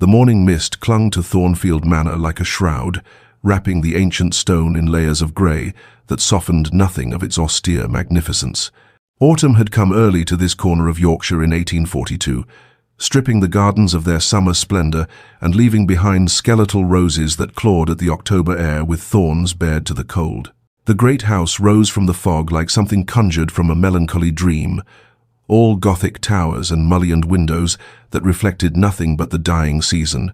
The morning mist clung to Thornfield Manor like a shroud, wrapping the ancient stone in layers of grey that softened nothing of its austere magnificence. Autumn had come early to this corner of Yorkshire in 1842, stripping the gardens of their summer splendour and leaving behind skeletal roses that clawed at the October air with thorns bared to the cold. The great house rose from the fog like something conjured from a melancholy dream, all Gothic towers and mullioned windows that reflected nothing but the dying season.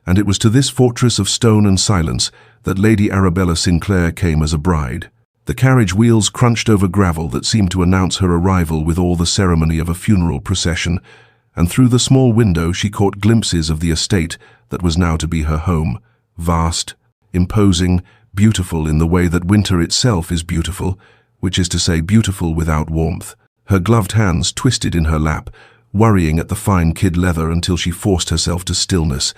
And it was to this fortress of stone and silence that Lady Arabella Sinclair came as a bride. The carriage wheels crunched over gravel that seemed to announce her arrival with all the ceremony of a funeral procession, and through the small window she caught glimpses of the estate that was now to be her home, vast, imposing, beautiful in the way that winter itself is beautiful, which is to say beautiful without warmth. Her gloved hands twisted in her lap, worrying at the fine kid leather until she forced herself to stillness,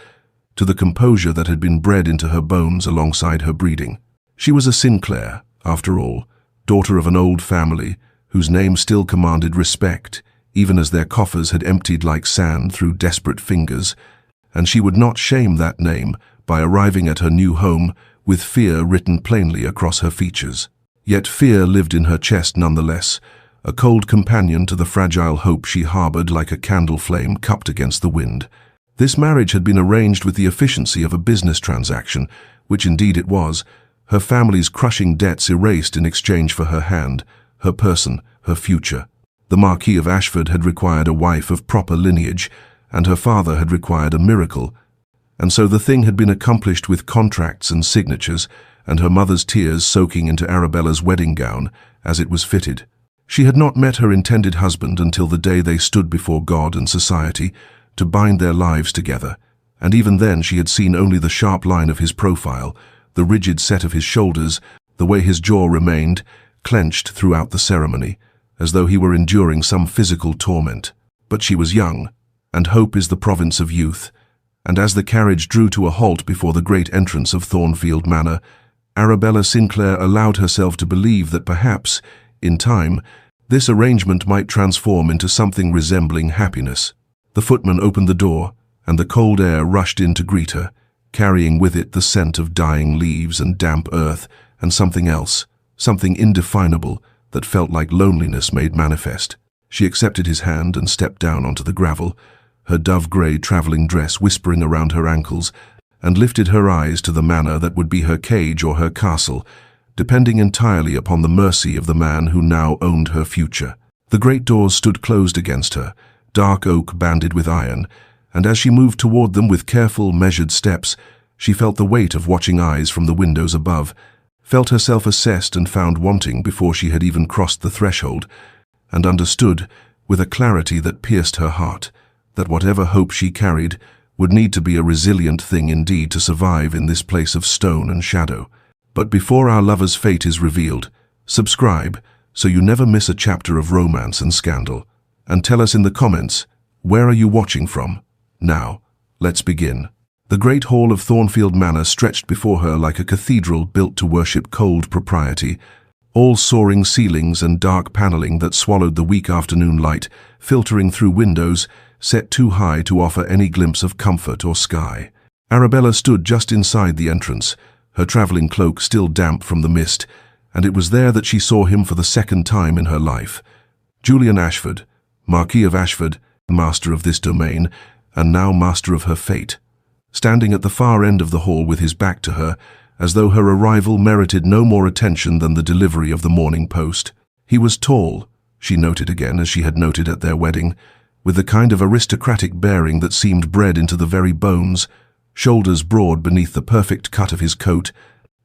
to the composure that had been bred into her bones alongside her breeding. She was a Sinclair, after all, daughter of an old family, whose name still commanded respect, even as their coffers had emptied like sand through desperate fingers, and she would not shame that name by arriving at her new home with fear written plainly across her features. Yet fear lived in her chest nonetheless, a cold companion to the fragile hope she harbored like a candle flame cupped against the wind. This marriage had been arranged with the efficiency of a business transaction, which indeed it was, her family's crushing debts erased in exchange for her hand, her person, her future. The Marquis of Ashford had required a wife of proper lineage, and her father had required a miracle, and so the thing had been accomplished with contracts and signatures, and her mother's tears soaking into Arabella's wedding gown, as it was fitted. She had not met her intended husband until the day they stood before God and society to bind their lives together, and even then she had seen only the sharp line of his profile, the rigid set of his shoulders, the way his jaw remained, clenched throughout the ceremony, as though he were enduring some physical torment. But she was young, and hope is the province of youth, and as the carriage drew to a halt before the great entrance of Thornfield Manor, Arabella Sinclair allowed herself to believe that perhaps, in time, this arrangement might transform into something resembling happiness. The footman opened the door, and the cold air rushed in to greet her, carrying with it the scent of dying leaves and damp earth, and something else, something indefinable that felt like loneliness made manifest. She accepted his hand and stepped down onto the gravel, her dove-grey travelling dress whispering around her ankles, and lifted her eyes to the manor that would be her cage or her castle, depending entirely upon the mercy of the man who now owned her future. The great doors stood closed against her, dark oak banded with iron, and as she moved toward them with careful, measured steps, she felt the weight of watching eyes from the windows above, felt herself assessed and found wanting before she had even crossed the threshold, and understood, with a clarity that pierced her heart, that whatever hope she carried would need to be a resilient thing indeed to survive in this place of stone and shadow. But before our lover's fate is revealed, subscribe so you never miss a chapter of romance and scandal, and tell us in the comments, where are you watching from? Now, let's begin. The great hall of Thornfield Manor stretched before her like a cathedral built to worship cold propriety, all soaring ceilings and dark paneling that swallowed the weak afternoon light, filtering through windows set too high to offer any glimpse of comfort or sky. Arabella stood just inside the entrance, her travelling cloak still damp from the mist, and it was there that she saw him for the second time in her life. Julian Ashford, Marquis of Ashford, master of this domain, and now master of her fate, standing at the far end of the hall with his back to her, as though her arrival merited no more attention than the delivery of the morning post. He was tall, she noted again as she had noted at their wedding, with the kind of aristocratic bearing that seemed bred into the very bones, shoulders broad beneath the perfect cut of his coat,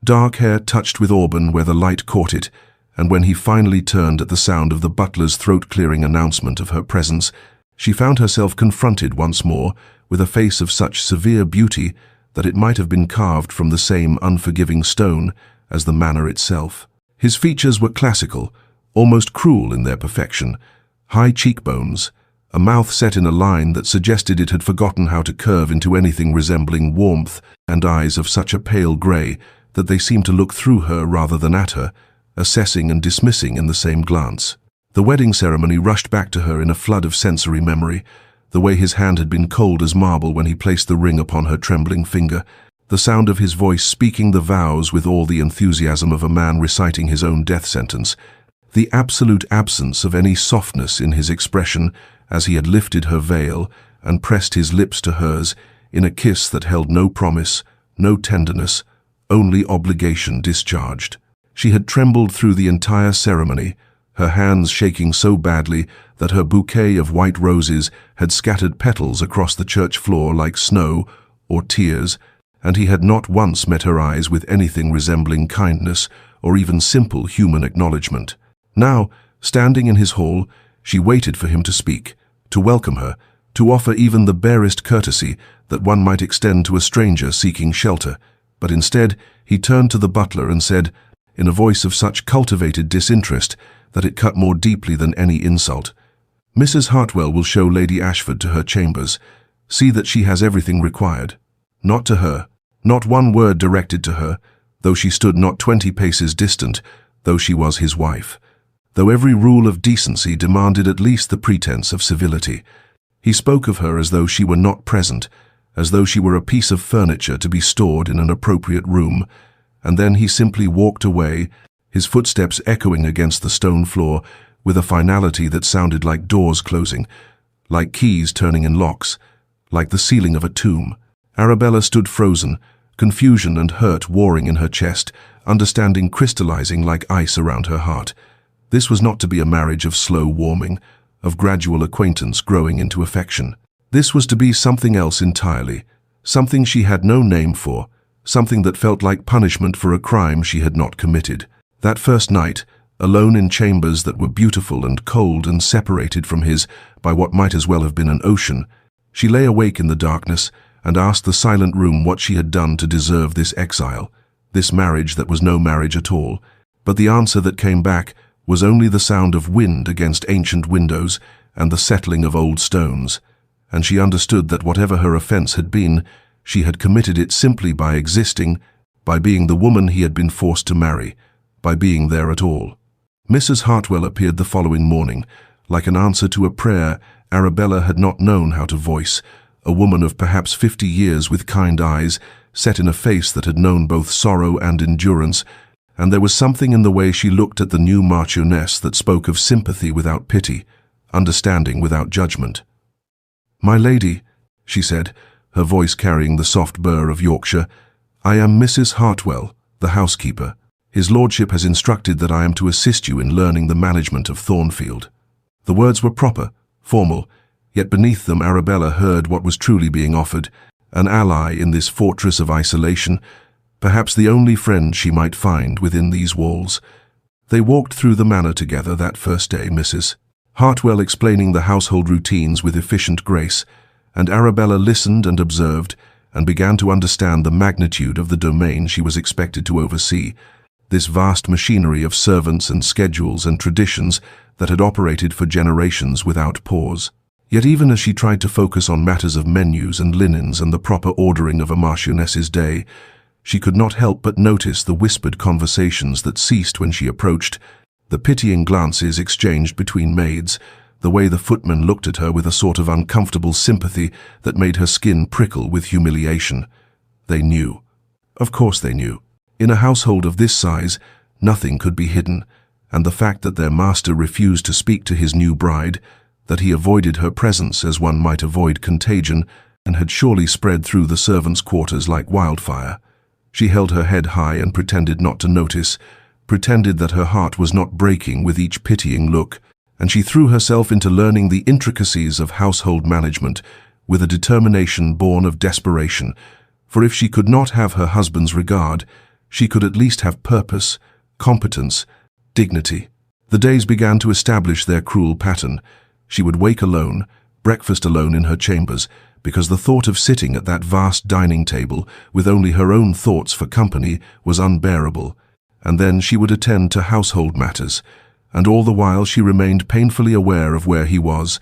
dark hair touched with auburn where the light caught it, and when he finally turned at the sound of the butler's throat-clearing announcement of her presence, she found herself confronted once more with a face of such severe beauty that it might have been carved from the same unforgiving stone as the manor itself. His features were classical, almost cruel in their perfection, high cheekbones, a mouth set in a line that suggested it had forgotten how to curve into anything resembling warmth, and eyes of such a pale grey that they seemed to look through her rather than at her, assessing and dismissing in the same glance. The wedding ceremony rushed back to her in a flood of sensory memory, the way his hand had been cold as marble when he placed the ring upon her trembling finger, the sound of his voice speaking the vows with all the enthusiasm of a man reciting his own death sentence, the absolute absence of any softness in his expression as he had lifted her veil and pressed his lips to hers in a kiss that held no promise, no tenderness, only obligation discharged. She had trembled through the entire ceremony, her hands shaking so badly that her bouquet of white roses had scattered petals across the church floor like snow or tears, and he had not once met her eyes with anything resembling kindness or even simple human acknowledgement. Now, standing in his hall, she waited for him to speak, to welcome her, to offer even the barest courtesy that one might extend to a stranger seeking shelter. But instead, he turned to the butler and said, in a voice of such cultivated disinterest that it cut more deeply than any insult, "Mrs. Hartwell will show Lady Ashford to her chambers. See that she has everything required." Not to her, not one word directed to her, though she stood not 20 paces distant, though she was his wife, though every rule of decency demanded at least the pretense of civility. He spoke of her as though she were not present, as though she were a piece of furniture to be stored in an appropriate room, and then he simply walked away, his footsteps echoing against the stone floor with a finality that sounded like doors closing, like keys turning in locks, like the ceiling of a tomb. Arabella stood frozen, confusion and hurt warring in her chest, understanding crystallizing like ice around her heart. This was not to be a marriage of slow warming, of gradual acquaintance growing into affection. This was to be something else entirely, something she had no name for, something that felt like punishment for a crime she had not committed. That first night, alone in chambers that were beautiful and cold and separated from his by what might as well have been an ocean, she lay awake in the darkness and asked the silent room what she had done to deserve this exile, this marriage that was no marriage at all. But the answer that came back was only the sound of wind against ancient windows and the settling of old stones, and she understood that whatever her offense had been, she had committed it simply by existing, by being the woman he had been forced to marry, by being there at all. Mrs. Hartwell appeared the following morning, like an answer to a prayer Arabella had not known how to voice, a woman of perhaps 50 years with kind eyes, set in a face that had known both sorrow and endurance, and there was something in the way she looked at the new Marchioness that spoke of sympathy without pity, understanding without judgment. "My lady," she said, her voice carrying the soft burr of Yorkshire, "I am Mrs. Hartwell, the housekeeper. His lordship has instructed that I am to assist you in learning the management of Thornfield." The words were proper, formal, yet beneath them Arabella heard what was truly being offered, an ally in this fortress of isolation, perhaps the only friend she might find within these walls. They walked through the manor together that first day, Mrs. Hartwell explaining the household routines with efficient grace, and Arabella listened and observed, and began to understand the magnitude of the domain she was expected to oversee, this vast machinery of servants and schedules and traditions that had operated for generations without pause. Yet even as she tried to focus on matters of menus and linens and the proper ordering of a Marchioness's day, she could not help but notice the whispered conversations that ceased when she approached, the pitying glances exchanged between maids, the way the footmen looked at her with a sort of uncomfortable sympathy that made her skin prickle with humiliation. They knew. Of course they knew. In a household of this size, nothing could be hidden, and the fact that their master refused to speak to his new bride, that he avoided her presence as one might avoid contagion, and had surely spread through the servants' quarters like wildfire. She held her head high and pretended not to notice, pretended that her heart was not breaking with each pitying look, and she threw herself into learning the intricacies of household management with a determination born of desperation, for if she could not have her husband's regard, she could at least have purpose, competence, dignity. The days began to establish their cruel pattern. She would wake alone, breakfast alone in her chambers, because the thought of sitting at that vast dining table with only her own thoughts for company was unbearable, and then she would attend to household matters, and all the while she remained painfully aware of where he was,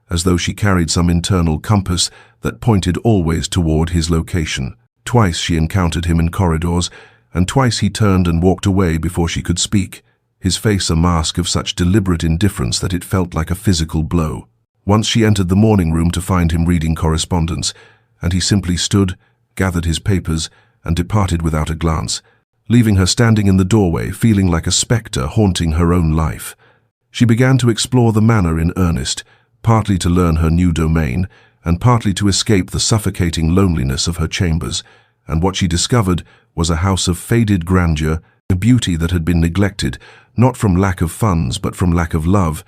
as though she carried some internal compass that pointed always toward his location. Twice she encountered him in corridors, and twice he turned and walked away before she could speak, his face a mask of such deliberate indifference that it felt like a physical blow. Once she entered the morning room to find him reading correspondence, and he simply stood, gathered his papers, and departed without a glance, leaving her standing in the doorway, feeling like a spectre haunting her own life. She began to explore the manor in earnest, partly to learn her new domain, and partly to escape the suffocating loneliness of her chambers, and what she discovered was a house of faded grandeur, a beauty that had been neglected, not from lack of funds but from lack of love,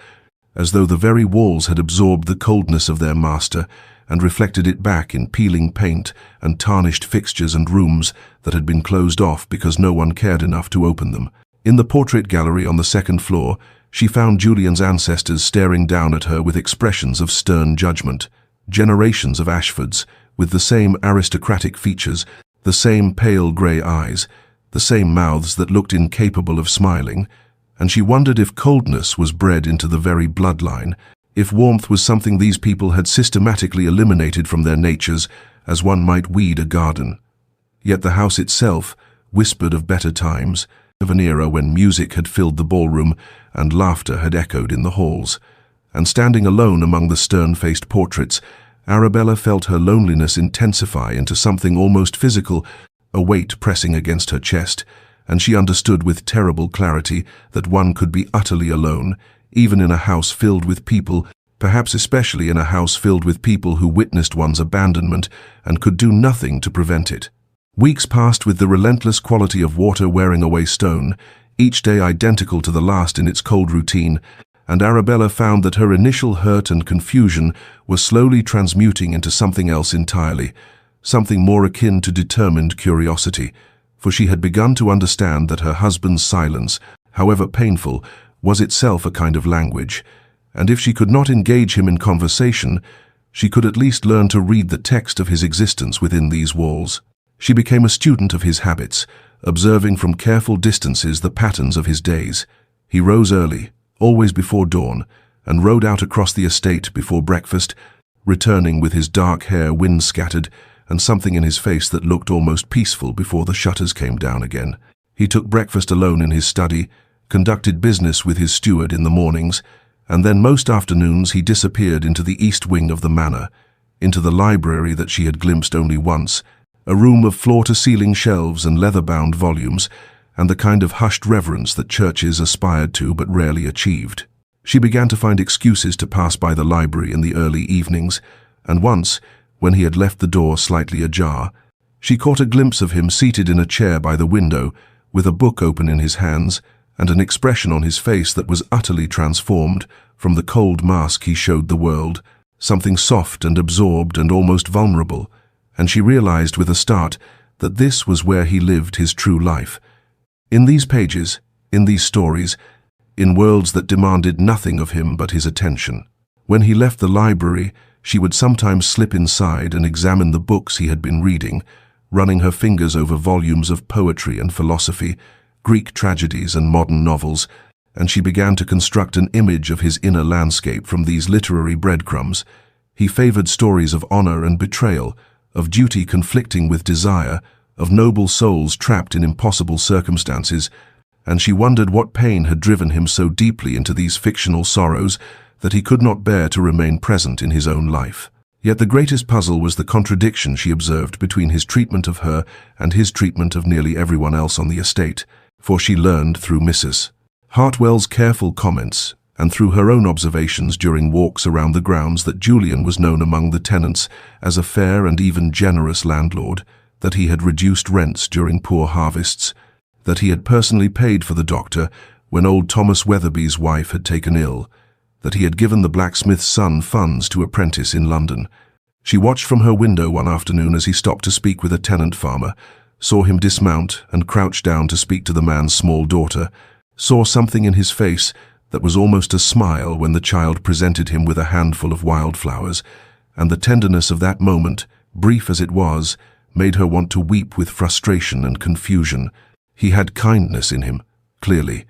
as though the very walls had absorbed the coldness of their master and reflected it back in peeling paint and tarnished fixtures and rooms that had been closed off because no one cared enough to open them. In the portrait gallery on the second floor, she found Julian's ancestors staring down at her with expressions of stern judgment. Generations of Ashfords, with the same aristocratic features, the same pale grey eyes, the same mouths that looked incapable of smiling, and she wondered if coldness was bred into the very bloodline, if warmth was something these people had systematically eliminated from their natures, as one might weed a garden. Yet the house itself whispered of better times, of an era when music had filled the ballroom and laughter had echoed in the halls. And standing alone among the stern-faced portraits, Arabella felt her loneliness intensify into something almost physical, a weight pressing against her chest, and she understood with terrible clarity that one could be utterly alone, even in a house filled with people, perhaps especially in a house filled with people who witnessed one's abandonment and could do nothing to prevent it. Weeks passed with the relentless quality of water wearing away stone, each day identical to the last in its cold routine, and Arabella found that her initial hurt and confusion was slowly transmuting into something else entirely, something more akin to determined curiosity, for she had begun to understand that her husband's silence, however painful, was itself a kind of language, and if she could not engage him in conversation, she could at least learn to read the text of his existence within these walls. She became a student of his habits, observing from careful distances the patterns of his days. He rose early, always before dawn, and rode out across the estate before breakfast, returning with his dark hair wind-scattered and something in his face that looked almost peaceful before the shutters came down again. He took breakfast alone in his study, conducted business with his steward in the mornings, and then most afternoons he disappeared into the east wing of the manor, into the library that she had glimpsed only once, a room of floor-to-ceiling shelves and leather-bound volumes, and the kind of hushed reverence that churches aspired to but rarely achieved. She began to find excuses to pass by the library in the early evenings, and once, when he had left the door slightly ajar, she caught a glimpse of him seated in a chair by the window, with a book open in his hands, and an expression on his face that was utterly transformed from the cold mask he showed the world, something soft and absorbed and almost vulnerable, and she realized with a start that this was where he lived his true life. In these pages, in these stories, in worlds that demanded nothing of him but his attention. When he left the library, she would sometimes slip inside and examine the books he had been reading, running her fingers over volumes of poetry and philosophy, Greek tragedies and modern novels, and she began to construct an image of his inner landscape from these literary breadcrumbs. He favored stories of honor and betrayal, of duty conflicting with desire, of noble souls trapped in impossible circumstances, and she wondered what pain had driven him so deeply into these fictional sorrows that he could not bear to remain present in his own life. Yet the greatest puzzle was the contradiction she observed between his treatment of her and his treatment of nearly everyone else on the estate, for she learned through Mrs. Hartwell's careful comments and through her own observations during walks around the grounds that Julian was known among the tenants as a fair and even generous landlord, that he had reduced rents during poor harvests, that he had personally paid for the doctor when old Thomas Weatherby's wife had taken ill, that he had given the blacksmith's son funds to apprentice in London. She watched from her window one afternoon as he stopped to speak with a tenant farmer, saw him dismount and crouch down to speak to the man's small daughter, saw something in his face that was almost a smile when the child presented him with a handful of wildflowers, and the tenderness of that moment, brief as it was, made her want to weep with frustration and confusion. He had kindness in him, clearly,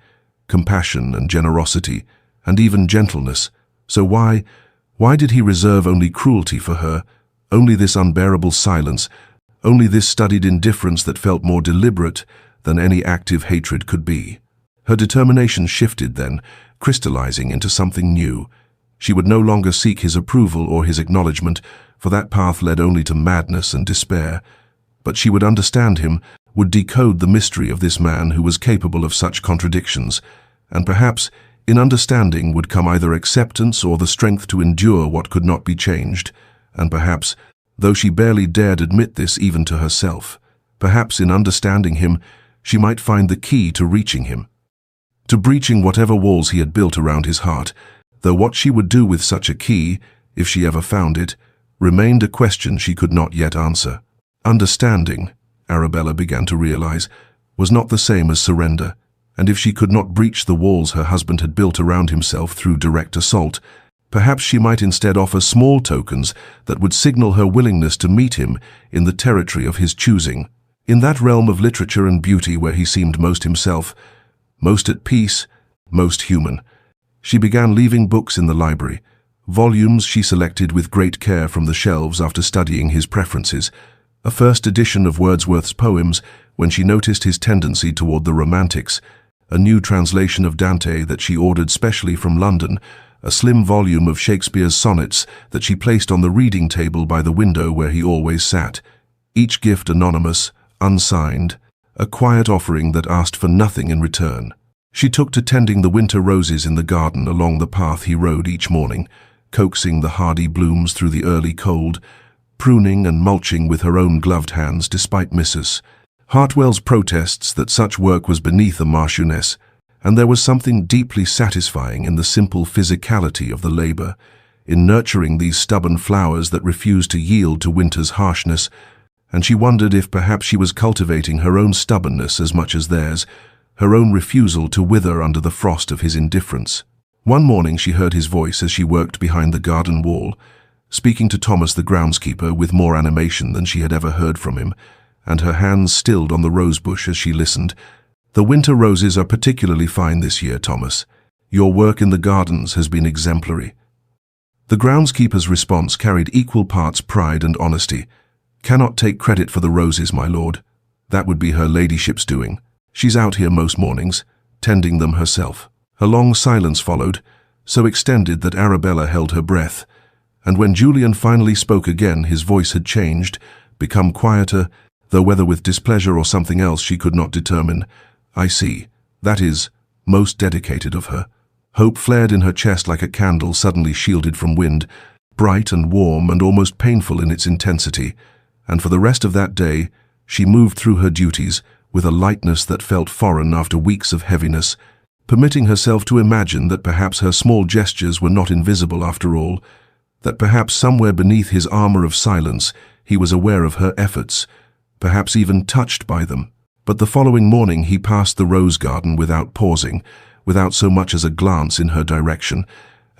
compassion and generosity, and even gentleness. So why did he reserve only cruelty for her, only this unbearable silence, only this studied indifference that felt more deliberate than any active hatred could be? Her determination shifted then, crystallizing into something new, She would no longer seek his approval or his acknowledgement, for that path led only to madness and despair. But she would understand him, would decode the mystery of this man who was capable of such contradictions, and perhaps, in understanding, would come either acceptance or the strength to endure what could not be changed, and perhaps, though she barely dared admit this even to herself, perhaps in understanding him, she might find the key to reaching him, to breaching whatever walls he had built around his heart, though what she would do with such a key, if she ever found it, remained a question she could not yet answer. Understanding, Arabella began to realize, was not the same as surrender, and if she could not breach the walls her husband had built around himself through direct assault, perhaps she might instead offer small tokens that would signal her willingness to meet him in the territory of his choosing, in that realm of literature and beauty where he seemed most himself, most at peace, most human. She began leaving books in the library, volumes she selected with great care from the shelves after studying his preferences, a first edition of Wordsworth's poems when she noticed his tendency toward the romantics, a new translation of Dante that she ordered specially from London, a slim volume of Shakespeare's sonnets that she placed on the reading table by the window where he always sat, each gift anonymous, unsigned, a quiet offering that asked for nothing in return. She took to tending the winter roses in the garden along the path he rode each morning, coaxing the hardy blooms through the early cold, pruning and mulching with her own gloved hands despite Mrs. Hartwell's protests that such work was beneath a marchioness, and there was something deeply satisfying in the simple physicality of the labor, in nurturing these stubborn flowers that refused to yield to winter's harshness, and she wondered if perhaps she was cultivating her own stubbornness as much as theirs, her own refusal to wither under the frost of his indifference. One morning she heard his voice as she worked behind the garden wall, speaking to Thomas the groundskeeper with more animation than she had ever heard from him, and her hands stilled on the rosebush as she listened. "The winter roses are particularly fine this year, Thomas. Your work in the gardens has been exemplary." The groundskeeper's response carried equal parts pride and honesty. "Cannot take credit for the roses, my lord. That would be her ladyship's doing. She's out here most mornings, tending them herself." A long silence followed, so extended that Arabella held her breath, and when Julian finally spoke again, his voice had changed, become quieter, though whether with displeasure or something else she could not determine. "I see. That is most dedicated of her." Hope flared in her chest like a candle suddenly shielded from wind, bright and warm and almost painful in its intensity, and for the rest of that day she moved through her duties with a lightness that felt foreign after weeks of heaviness, permitting herself to imagine that perhaps her small gestures were not invisible after all, that perhaps somewhere beneath his armor of silence he was aware of her efforts, perhaps even touched by them. But the following morning he passed the rose garden without pausing, without so much as a glance in her direction,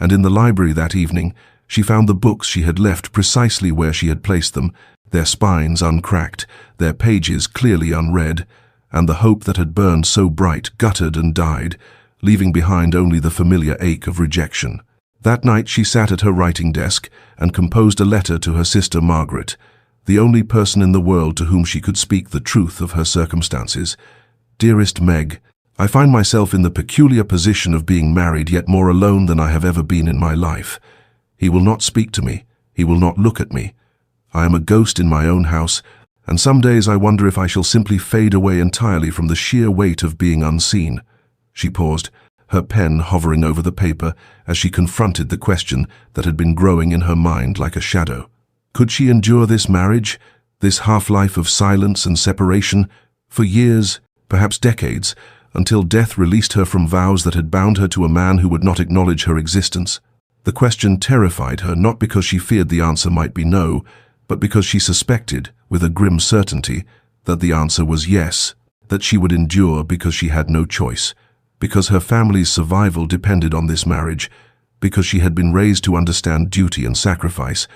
and in the library that evening she found the books she had left precisely where she had placed them, their spines uncracked, their pages clearly unread, and the hope that had burned so bright guttered and died, leaving behind only the familiar ache of rejection. That night she sat at her writing desk and composed a letter to her sister Margaret, the only person in the world to whom she could speak the truth of her circumstances. "Dearest Meg, I find myself in the peculiar position of being married yet more alone than I have ever been in my life. He will not speak to me. He will not look at me. I am a ghost in my own house, and some days I wonder if I shall simply fade away entirely from the sheer weight of being unseen." She paused, her pen hovering over the paper as she confronted the question that had been growing in her mind like a shadow. Could she endure this marriage, this half-life of silence and separation, for years, perhaps decades, until death released her from vows that had bound her to a man who would not acknowledge her existence? The question terrified her not because she feared the answer might be no, but because she suspected, with a grim certainty, that the answer was yes, that she would endure because she had no choice, because her family's survival depended on this marriage, because she had been raised to understand duty and sacrifice,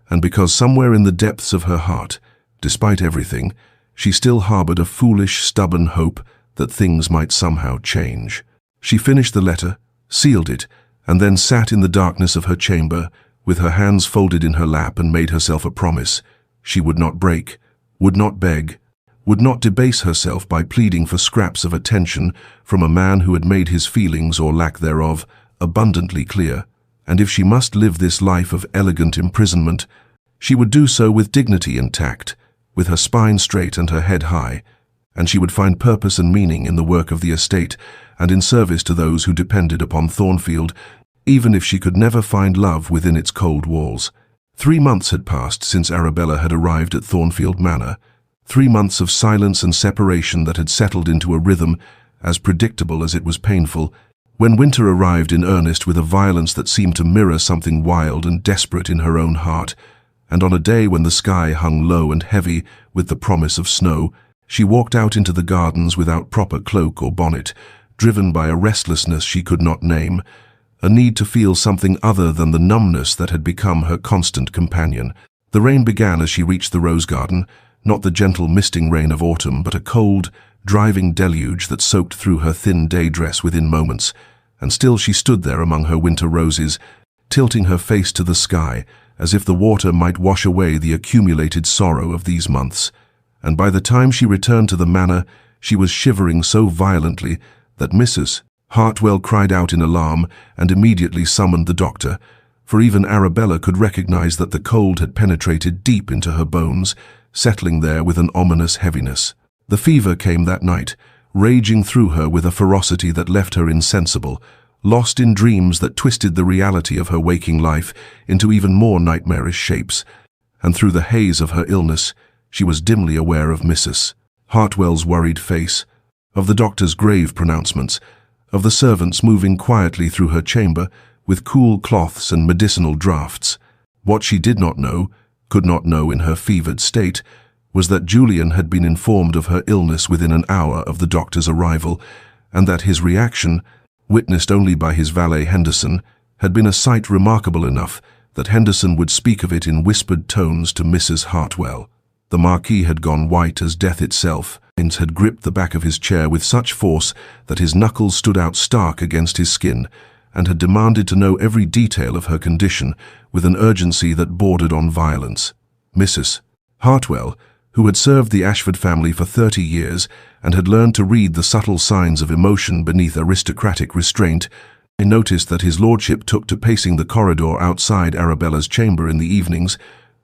and because somewhere in the depths of her heart, despite everything, she still harbored a foolish, stubborn hope that things might somehow change. She finished the letter, sealed it, and then sat in the darkness of her chamber, with her hands folded in her lap, and made herself a promise. She would not break, would not beg, would not debase herself by pleading for scraps of attention from a man who had made his feelings, or lack thereof, abundantly clear, and if she must live this life of elegant imprisonment, she would do so with dignity and tact, with her spine straight and her head high, and she would find purpose and meaning in the work of the estate and in service to those who depended upon Thornfield, even if she could never find love within its cold walls. 3 months had passed since Arabella had arrived at Thornfield Manor, 3 months of silence and separation that had settled into a rhythm as predictable as it was painful, when winter arrived in earnest with a violence that seemed to mirror something wild and desperate in her own heart, and on a day when the sky hung low and heavy with the promise of snow, she walked out into the gardens without proper cloak or bonnet, driven by a restlessness she could not name, a need to feel something other than the numbness that had become her constant companion. The rain began as she reached the rose garden, not the gentle misting rain of autumn, but a cold, driving deluge that soaked through her thin day dress within moments, and still she stood there among her winter roses, tilting her face to the sky, as if the water might wash away the accumulated sorrow of these months. And by the time she returned to the manor, she was shivering so violently that Mrs. Hartwell cried out in alarm and immediately summoned the doctor, for even Arabella could recognize that the cold had penetrated deep into her bones, settling there with an ominous heaviness. The fever came that night, raging through her with a ferocity that left her insensible, lost in dreams that twisted the reality of her waking life into even more nightmarish shapes, and through the haze of her illness, she was dimly aware of Mrs. Hartwell's worried face, of the doctor's grave pronouncements, of the servants moving quietly through her chamber with cool cloths and medicinal draughts. What she did not know, could not know in her fevered state, was that Julian had been informed of her illness within an hour of the doctor's arrival, and that his reaction, witnessed only by his valet Henderson, had been a sight remarkable enough that Henderson would speak of it in whispered tones to Mrs. Hartwell. The Marquis had gone white as death itself, and had gripped the back of his chair with such force that his knuckles stood out stark against his skin, and had demanded to know every detail of her condition with an urgency that bordered on violence. Mrs. Hartwell, who had served the Ashford family for 30 years and had learned to read the subtle signs of emotion beneath aristocratic restraint, noticed that his lordship took to pacing the corridor outside Arabella's chamber in the evenings,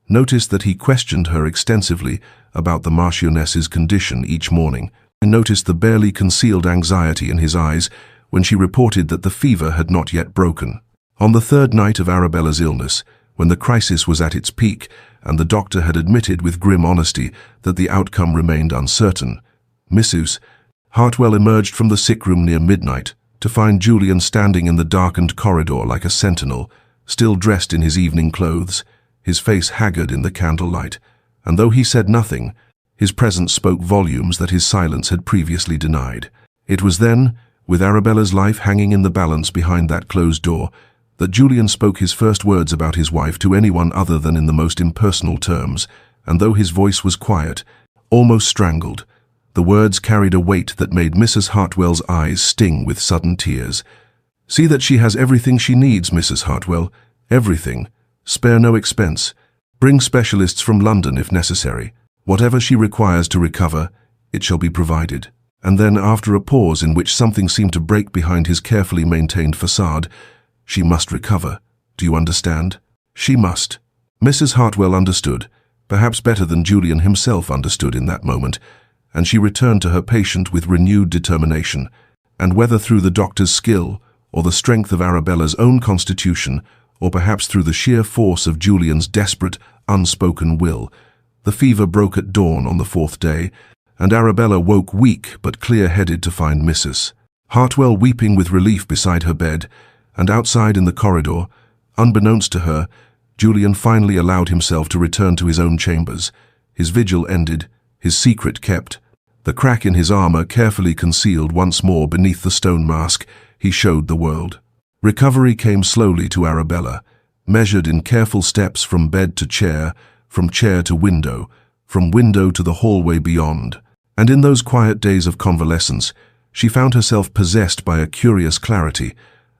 noticed that he questioned her extensively about the Marchioness's condition each morning, and noticed the barely concealed anxiety in his eyes when she reported that the fever had not yet broken. On the 3rd night of Arabella's illness, when the crisis was at its peak, and the doctor had admitted with grim honesty that the outcome remained uncertain, Mrs. Hartwell emerged from the sick room near midnight to find Julian standing in the darkened corridor like a sentinel, still dressed in his evening clothes, his face haggard in the candlelight, and though he said nothing, his presence spoke volumes that his silence had previously denied. It was then, with Arabella's life hanging in the balance behind that closed door, that Julian spoke his first words about his wife to anyone other than in the most impersonal terms, and though his voice was quiet, almost strangled, the words carried a weight that made Mrs. Hartwell's eyes sting with sudden tears. "See that she has everything she needs, Mrs. Hartwell, everything. Spare no expense. Bring specialists from London if necessary. Whatever she requires to recover, it shall be provided." And then, after a pause in which something seemed to break behind his carefully maintained facade, "She must recover. Do you understand? She must." Mrs. Hartwell understood, perhaps better than Julian himself understood in that moment, and she returned to her patient with renewed determination, and whether through the doctor's skill, or the strength of Arabella's own constitution, or perhaps through the sheer force of Julian's desperate, unspoken will, the fever broke at dawn on the 4th day, and Arabella woke weak but clear-headed to find Mrs. Hartwell weeping with relief beside her bed, and outside in the corridor, unbeknownst to her, Julian finally allowed himself to return to his own chambers, his vigil ended, his secret kept, the crack in his armor carefully concealed once more beneath the stone mask he showed the world. Recovery came slowly to Arabella, measured in careful steps from bed to chair, from chair to window, from window to the hallway beyond. And in those quiet days of convalescence, she found herself possessed by a curious clarity,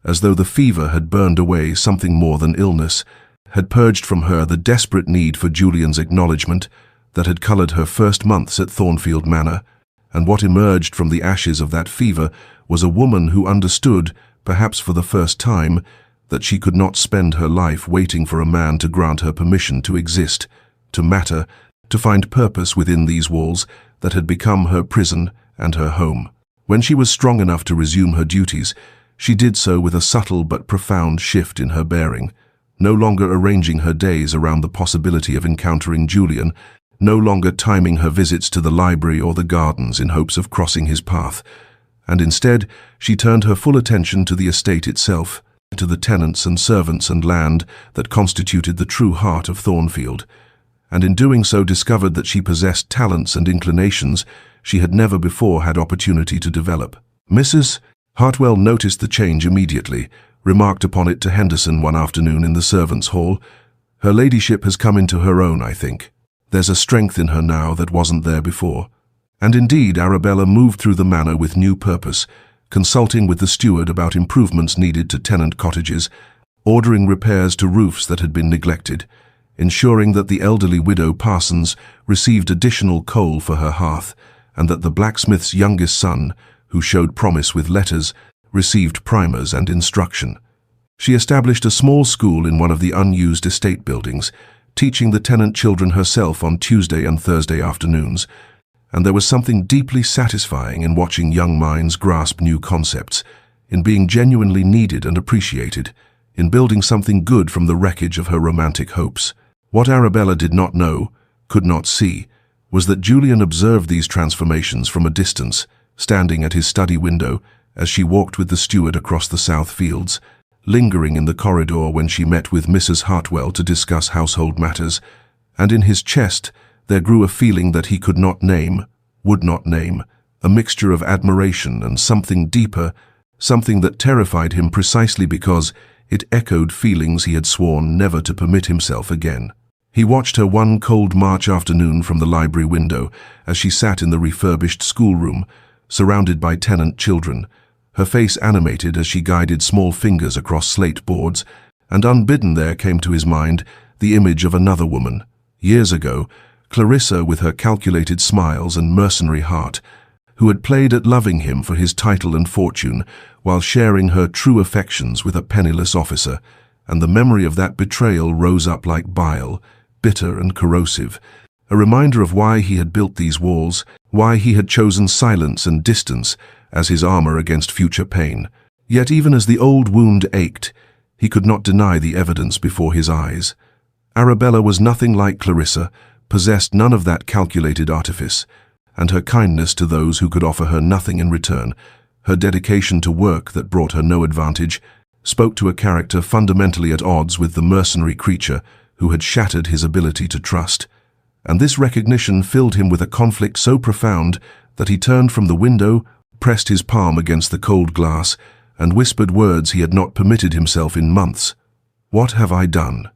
as though the fever had burned away something more than illness, had purged from her the desperate need for Julian's acknowledgement that had colored her first months at Thornfield Manor, and what emerged from the ashes of that fever was a woman who understood, perhaps for the first time, that she could not spend her life waiting for a man to grant her permission to exist, to matter, to find purpose within these walls that had become her prison and her home. When she was strong enough to resume her duties, she did so with a subtle but profound shift in her bearing, no longer arranging her days around the possibility of encountering Julian, no longer timing her visits to the library or the gardens in hopes of crossing his path, and instead she turned her full attention to the estate itself, to the tenants and servants and land that constituted the true heart of Thornfield, and in doing so discovered that she possessed talents and inclinations she had never before had opportunity to develop. Mrs. Hartwell noticed the change immediately, remarked upon it to Henderson one afternoon in the servants' hall. "Her ladyship has come into her own, I think. There's a strength in her now that wasn't there before." And indeed, Arabella moved through the manor with new purpose, consulting with the steward about improvements needed to tenant cottages, ordering repairs to roofs that had been neglected, ensuring that the elderly widow Parsons received additional coal for her hearth, and that the blacksmith's youngest son, who showed promise with letters, received primers and instruction. She established a small school in one of the unused estate buildings, teaching the tenant children herself on Tuesday and Thursday afternoons, and there was something deeply satisfying in watching young minds grasp new concepts, in being genuinely needed and appreciated, in building something good from the wreckage of her romantic hopes. What Arabella did not know, could not see, was that Julian observed these transformations from a distance, standing at his study window as she walked with the steward across the south fields, lingering in the corridor when she met with Mrs. Hartwell to discuss household matters, and in his chest there grew a feeling that he could not name, would not name, a mixture of admiration and something deeper, something that terrified him precisely because it echoed feelings he had sworn never to permit himself again. He watched her one cold March afternoon from the library window as she sat in the refurbished schoolroom, surrounded by tenant children, her face animated as she guided small fingers across slate boards, and unbidden there came to his mind the image of another woman. Years ago, Clarissa, with her calculated smiles and mercenary heart, who had played at loving him for his title and fortune while sharing her true affections with a penniless officer, and the memory of that betrayal rose up like bile, bitter and corrosive, a reminder of why he had built these walls, why he had chosen silence and distance as his armor against future pain. Yet even as the old wound ached, he could not deny the evidence before his eyes. Arabella was nothing like Clarissa, possessed none of that calculated artifice, and her kindness to those who could offer her nothing in return, her dedication to work that brought her no advantage, spoke to a character fundamentally at odds with the mercenary creature who had shattered his ability to trust. And this recognition filled him with a conflict so profound that he turned from the window, pressed his palm against the cold glass, and whispered words he had not permitted himself in months. "What have I done?"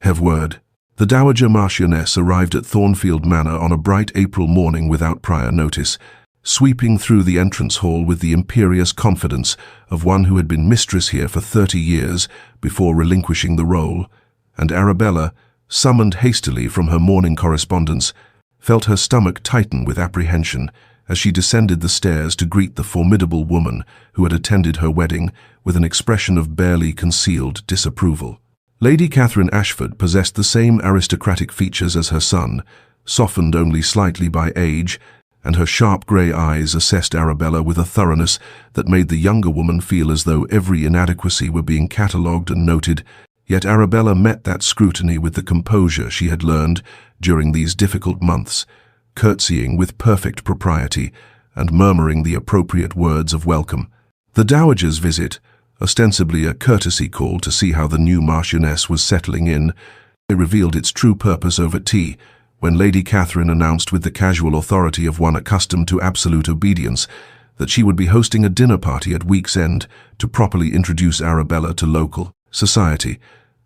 "Have word." The Dowager Marchioness arrived at Thornfield Manor on a bright April morning without prior notice, sweeping through the entrance hall with the imperious confidence of one who had been mistress here for 30 years before relinquishing the role, and Arabella, summoned hastily from her morning correspondence, felt her stomach tighten with apprehension as she descended the stairs to greet the formidable woman who had attended her wedding with an expression of barely concealed disapproval. Lady Catherine Ashford possessed the same aristocratic features as her son, softened only slightly by age, and her sharp grey eyes assessed Arabella with a thoroughness that made the younger woman feel as though every inadequacy were being catalogued and noted. Yet Arabella met that scrutiny with the composure she had learned during these difficult months, curtsying with perfect propriety and murmuring the appropriate words of welcome. The Dowager's visit, ostensibly a courtesy call to see how the new Marchioness was settling in, revealed its true purpose over tea, when Lady Catherine announced with the casual authority of one accustomed to absolute obedience that she would be hosting a dinner party at week's end to properly introduce Arabella to local society,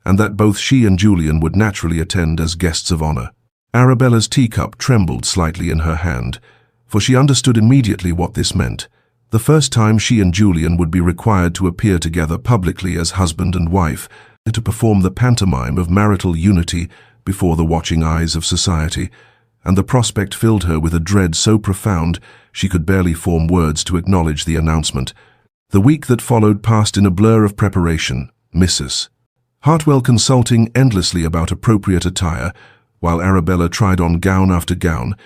and that both she and Julian would naturally attend as guests of honor. Arabella's teacup trembled slightly in her hand, for she understood immediately what this meant. The first time she and Julian would be required to appear together publicly as husband and wife, to perform the pantomime of marital unity before the watching eyes of society, and the prospect filled her with a dread so profound she could barely form words to acknowledge the announcement. The week that followed passed in a blur of preparation, Mrs. Hartwell consulting endlessly about appropriate attire, while Arabella tried on gown after gown,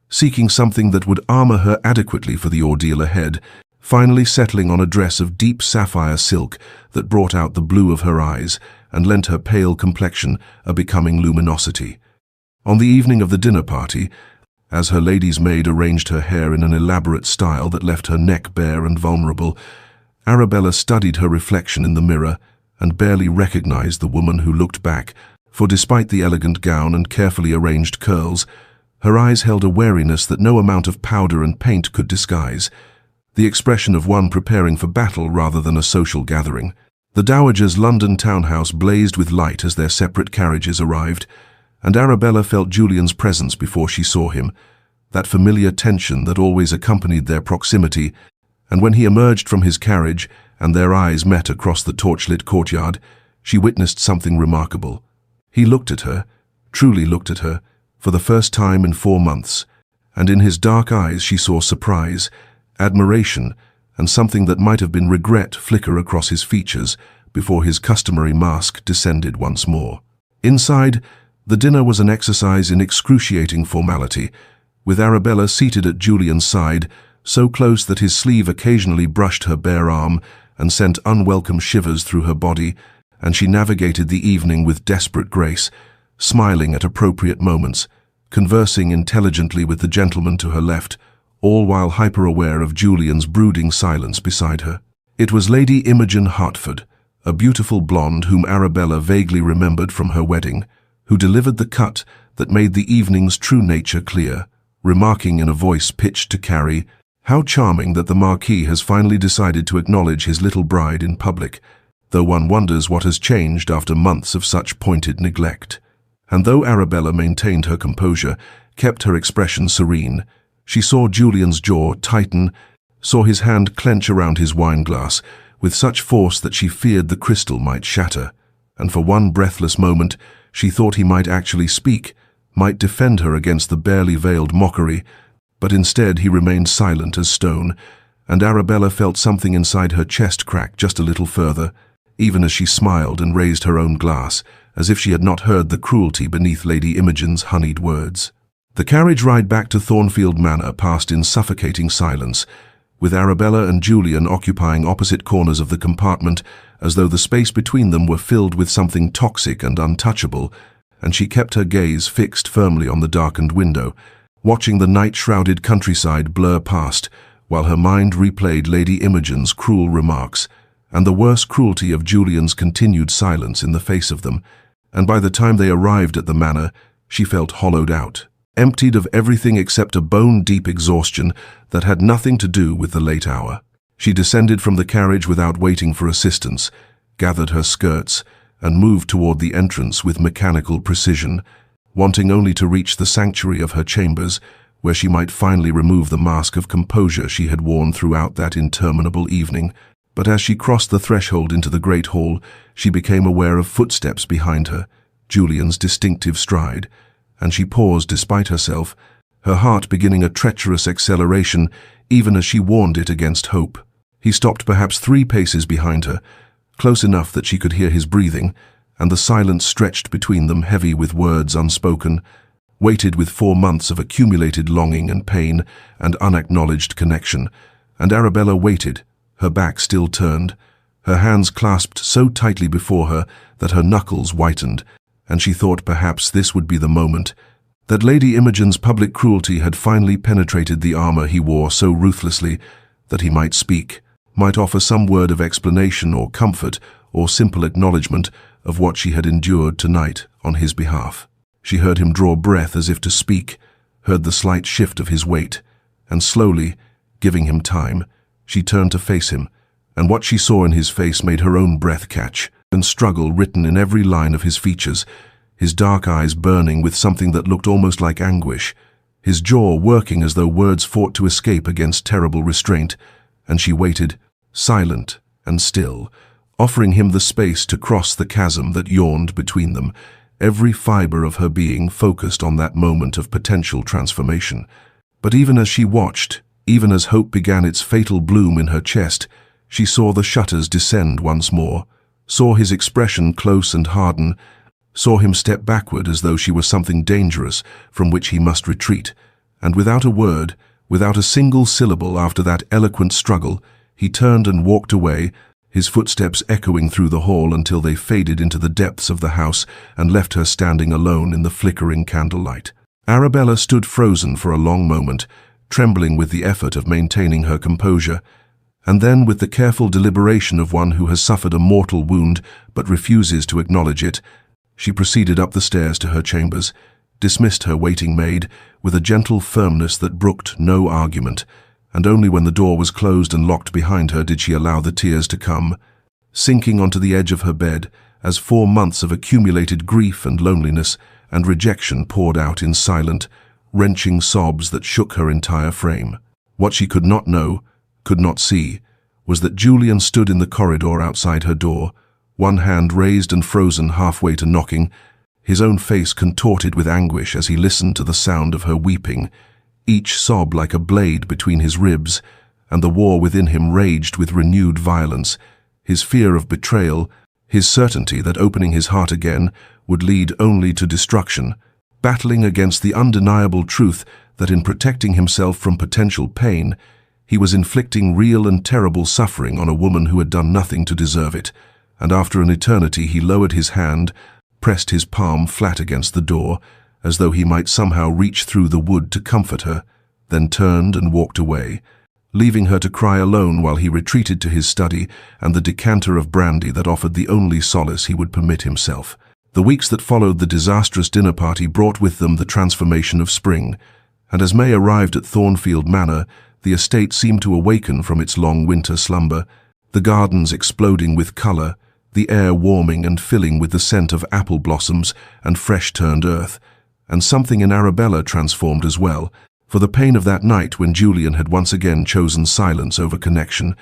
seeking something that would armor her adequately for the ordeal ahead, finally settling on a dress of deep sapphire silk that brought out the blue of her eyes and lent her pale complexion a becoming luminosity. On the evening of the dinner party, as her lady's maid arranged her hair in an elaborate style that left her neck bare and vulnerable, Arabella studied her reflection in the mirror and barely recognized the woman who looked back, for despite the elegant gown and carefully arranged curls, her eyes held a wariness that no amount of powder and paint could disguise, the expression of one preparing for battle rather than a social gathering. The Dowager's London townhouse blazed with light as their separate carriages arrived, and Arabella felt Julian's presence before she saw him, that familiar tension that always accompanied their proximity, and when he emerged from his carriage and their eyes met across the torchlit courtyard, she witnessed something remarkable. He looked at her, truly looked at her, for the first time in 4 months, and in his dark eyes she saw surprise, admiration, and something that might have been regret flicker across his features before his customary mask descended once more. Inside, the dinner was an exercise in excruciating formality, with Arabella seated at Julian's side, so close that his sleeve occasionally brushed her bare arm and sent unwelcome shivers through her body, and she navigated the evening with desperate grace, smiling at appropriate moments, conversing intelligently with the gentleman to her left, all while hyper-aware of Julian's brooding silence beside her. It was Lady Imogen Hertford, a beautiful blonde whom Arabella vaguely remembered from her wedding, who delivered the cut that made the evening's true nature clear, remarking in a voice pitched to carry, "How charming that the Marquis has finally decided to acknowledge his little bride in public, though one wonders what has changed after months of such pointed neglect." And though Arabella maintained her composure, kept her expression serene, she saw Julian's jaw tighten, saw his hand clench around his wine-glass with such force that she feared the crystal might shatter, and for one breathless moment she thought he might actually speak, might defend her against the barely veiled mockery, but instead he remained silent as stone, and Arabella felt something inside her chest crack just a little further, even as she smiled and raised her own glass, as if she had not heard the cruelty beneath Lady Imogen's honeyed words. The carriage ride back to Thornfield Manor passed in suffocating silence, with Arabella and Julian occupying opposite corners of the compartment, as though the space between them were filled with something toxic and untouchable, and she kept her gaze fixed firmly on the darkened window, watching the night-shrouded countryside blur past, while her mind replayed Lady Imogen's cruel remarks, and the worse cruelty of Julian's continued silence in the face of them, and by the time they arrived at the manor, she felt hollowed out, emptied of everything except a bone-deep exhaustion that had nothing to do with the late hour. She descended from the carriage without waiting for assistance, gathered her skirts, and moved toward the entrance with mechanical precision, wanting only to reach the sanctuary of her chambers, where she might finally remove the mask of composure she had worn throughout that interminable evening. But as she crossed the threshold into the great hall, she became aware of footsteps behind her, Julian's distinctive stride, and she paused despite herself, her heart beginning a treacherous acceleration even as she warned it against hope. He stopped perhaps 3 paces behind her, close enough that she could hear his breathing, and the silence stretched between them heavy with words unspoken, weighted with 4 months of accumulated longing and pain and unacknowledged connection, and Arabella waited, her back still turned, her hands clasped so tightly before her that her knuckles whitened, and she thought perhaps this would be the moment, that Lady Imogen's public cruelty had finally penetrated the armor he wore so ruthlessly that he might speak, might offer some word of explanation or comfort or simple acknowledgement of what she had endured tonight on his behalf. She heard him draw breath as if to speak, heard the slight shift of his weight, and slowly, giving him time, she turned to face him, and what she saw in his face made her own breath catch, and struggle written in every line of his features, his dark eyes burning with something that looked almost like anguish, his jaw working as though words fought to escape against terrible restraint, and she waited, silent and still, offering him the space to cross the chasm that yawned between them, every fiber of her being focused on that moment of potential transformation. But even as she watched, even as hope began its fatal bloom in her chest, she saw the shutters descend once more, saw his expression close and harden, saw him step backward as though she were something dangerous from which he must retreat, and without a word, without a single syllable after that eloquent struggle, he turned and walked away, his footsteps echoing through the hall until they faded into the depths of the house and left her standing alone in the flickering candlelight. Arabella stood frozen for a long moment, trembling with the effort of maintaining her composure, and then, with the careful deliberation of one who has suffered a mortal wound but refuses to acknowledge it, she proceeded up the stairs to her chambers, dismissed her waiting maid with a gentle firmness that brooked no argument, and only when the door was closed and locked behind her did she allow the tears to come, sinking onto the edge of her bed as 4 months of accumulated grief and loneliness and rejection poured out in silent, wrenching sobs that shook her entire frame. What she could not know, could not see, was that Julian stood in the corridor outside her door, one hand raised and frozen halfway to knocking, his own face contorted with anguish as he listened to the sound of her weeping, each sob like a blade between his ribs, and the war within him raged with renewed violence, his fear of betrayal, his certainty that opening his heart again would lead only to destruction, battling against the undeniable truth that in protecting himself from potential pain, he was inflicting real and terrible suffering on a woman who had done nothing to deserve it, and after an eternity he lowered his hand, pressed his palm flat against the door, as though he might somehow reach through the wood to comfort her, then turned and walked away, leaving her to cry alone while he retreated to his study and the decanter of brandy that offered the only solace he would permit himself. The weeks that followed the disastrous dinner party brought with them the transformation of spring, and as May arrived at Thornfield Manor, the estate seemed to awaken from its long winter slumber, the gardens exploding with colour, the air warming and filling with the scent of apple blossoms and fresh-turned earth, and something in Arabella transformed as well, for the pain of that night when Julian had once again chosen silence over connection,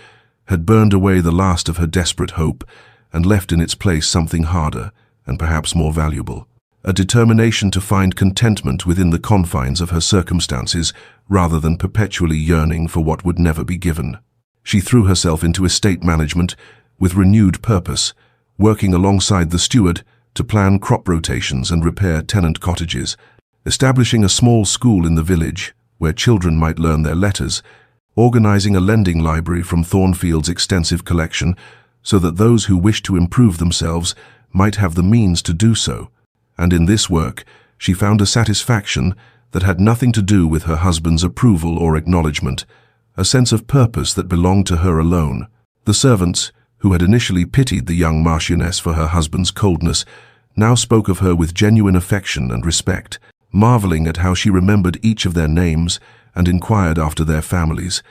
had burned away the last of her desperate hope and left in its place something harder and perhaps more valuable, a determination to find contentment within the confines of her circumstances rather than perpetually yearning for what would never be given. She threw herself into estate management with renewed purpose, working alongside the steward to plan crop rotations and repair tenant cottages, establishing a small school in the village where children might learn their letters, organizing a lending library from Thornfield's extensive collection so that those who wished to improve themselves might have the means to do so, and in this work she found a satisfaction that had nothing to do with her husband's approval or acknowledgement, a sense of purpose that belonged to her alone. The servants, who had initially pitied the young Marchioness for her husband's coldness, now spoke of her with genuine affection and respect, marveling at how she remembered each of their names and inquired after their families,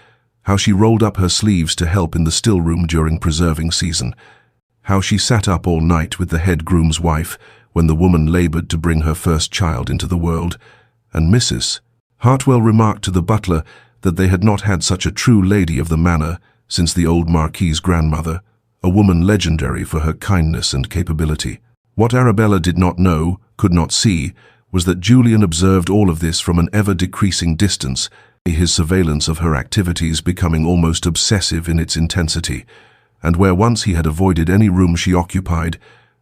how she rolled up her sleeves to help in the still-room during preserving season, how she sat up all night with the head groom's wife when the woman laboured to bring her first child into the world, and Mrs. Hartwell remarked to the butler that they had not had such a true lady of the manor since the old Marquis's grandmother, a woman legendary for her kindness and capability. What Arabella did not know, could not see, was that Julian observed all of this from an ever-decreasing distance, his surveillance of her activities becoming almost obsessive in its intensity, and where once he had avoided any room she occupied,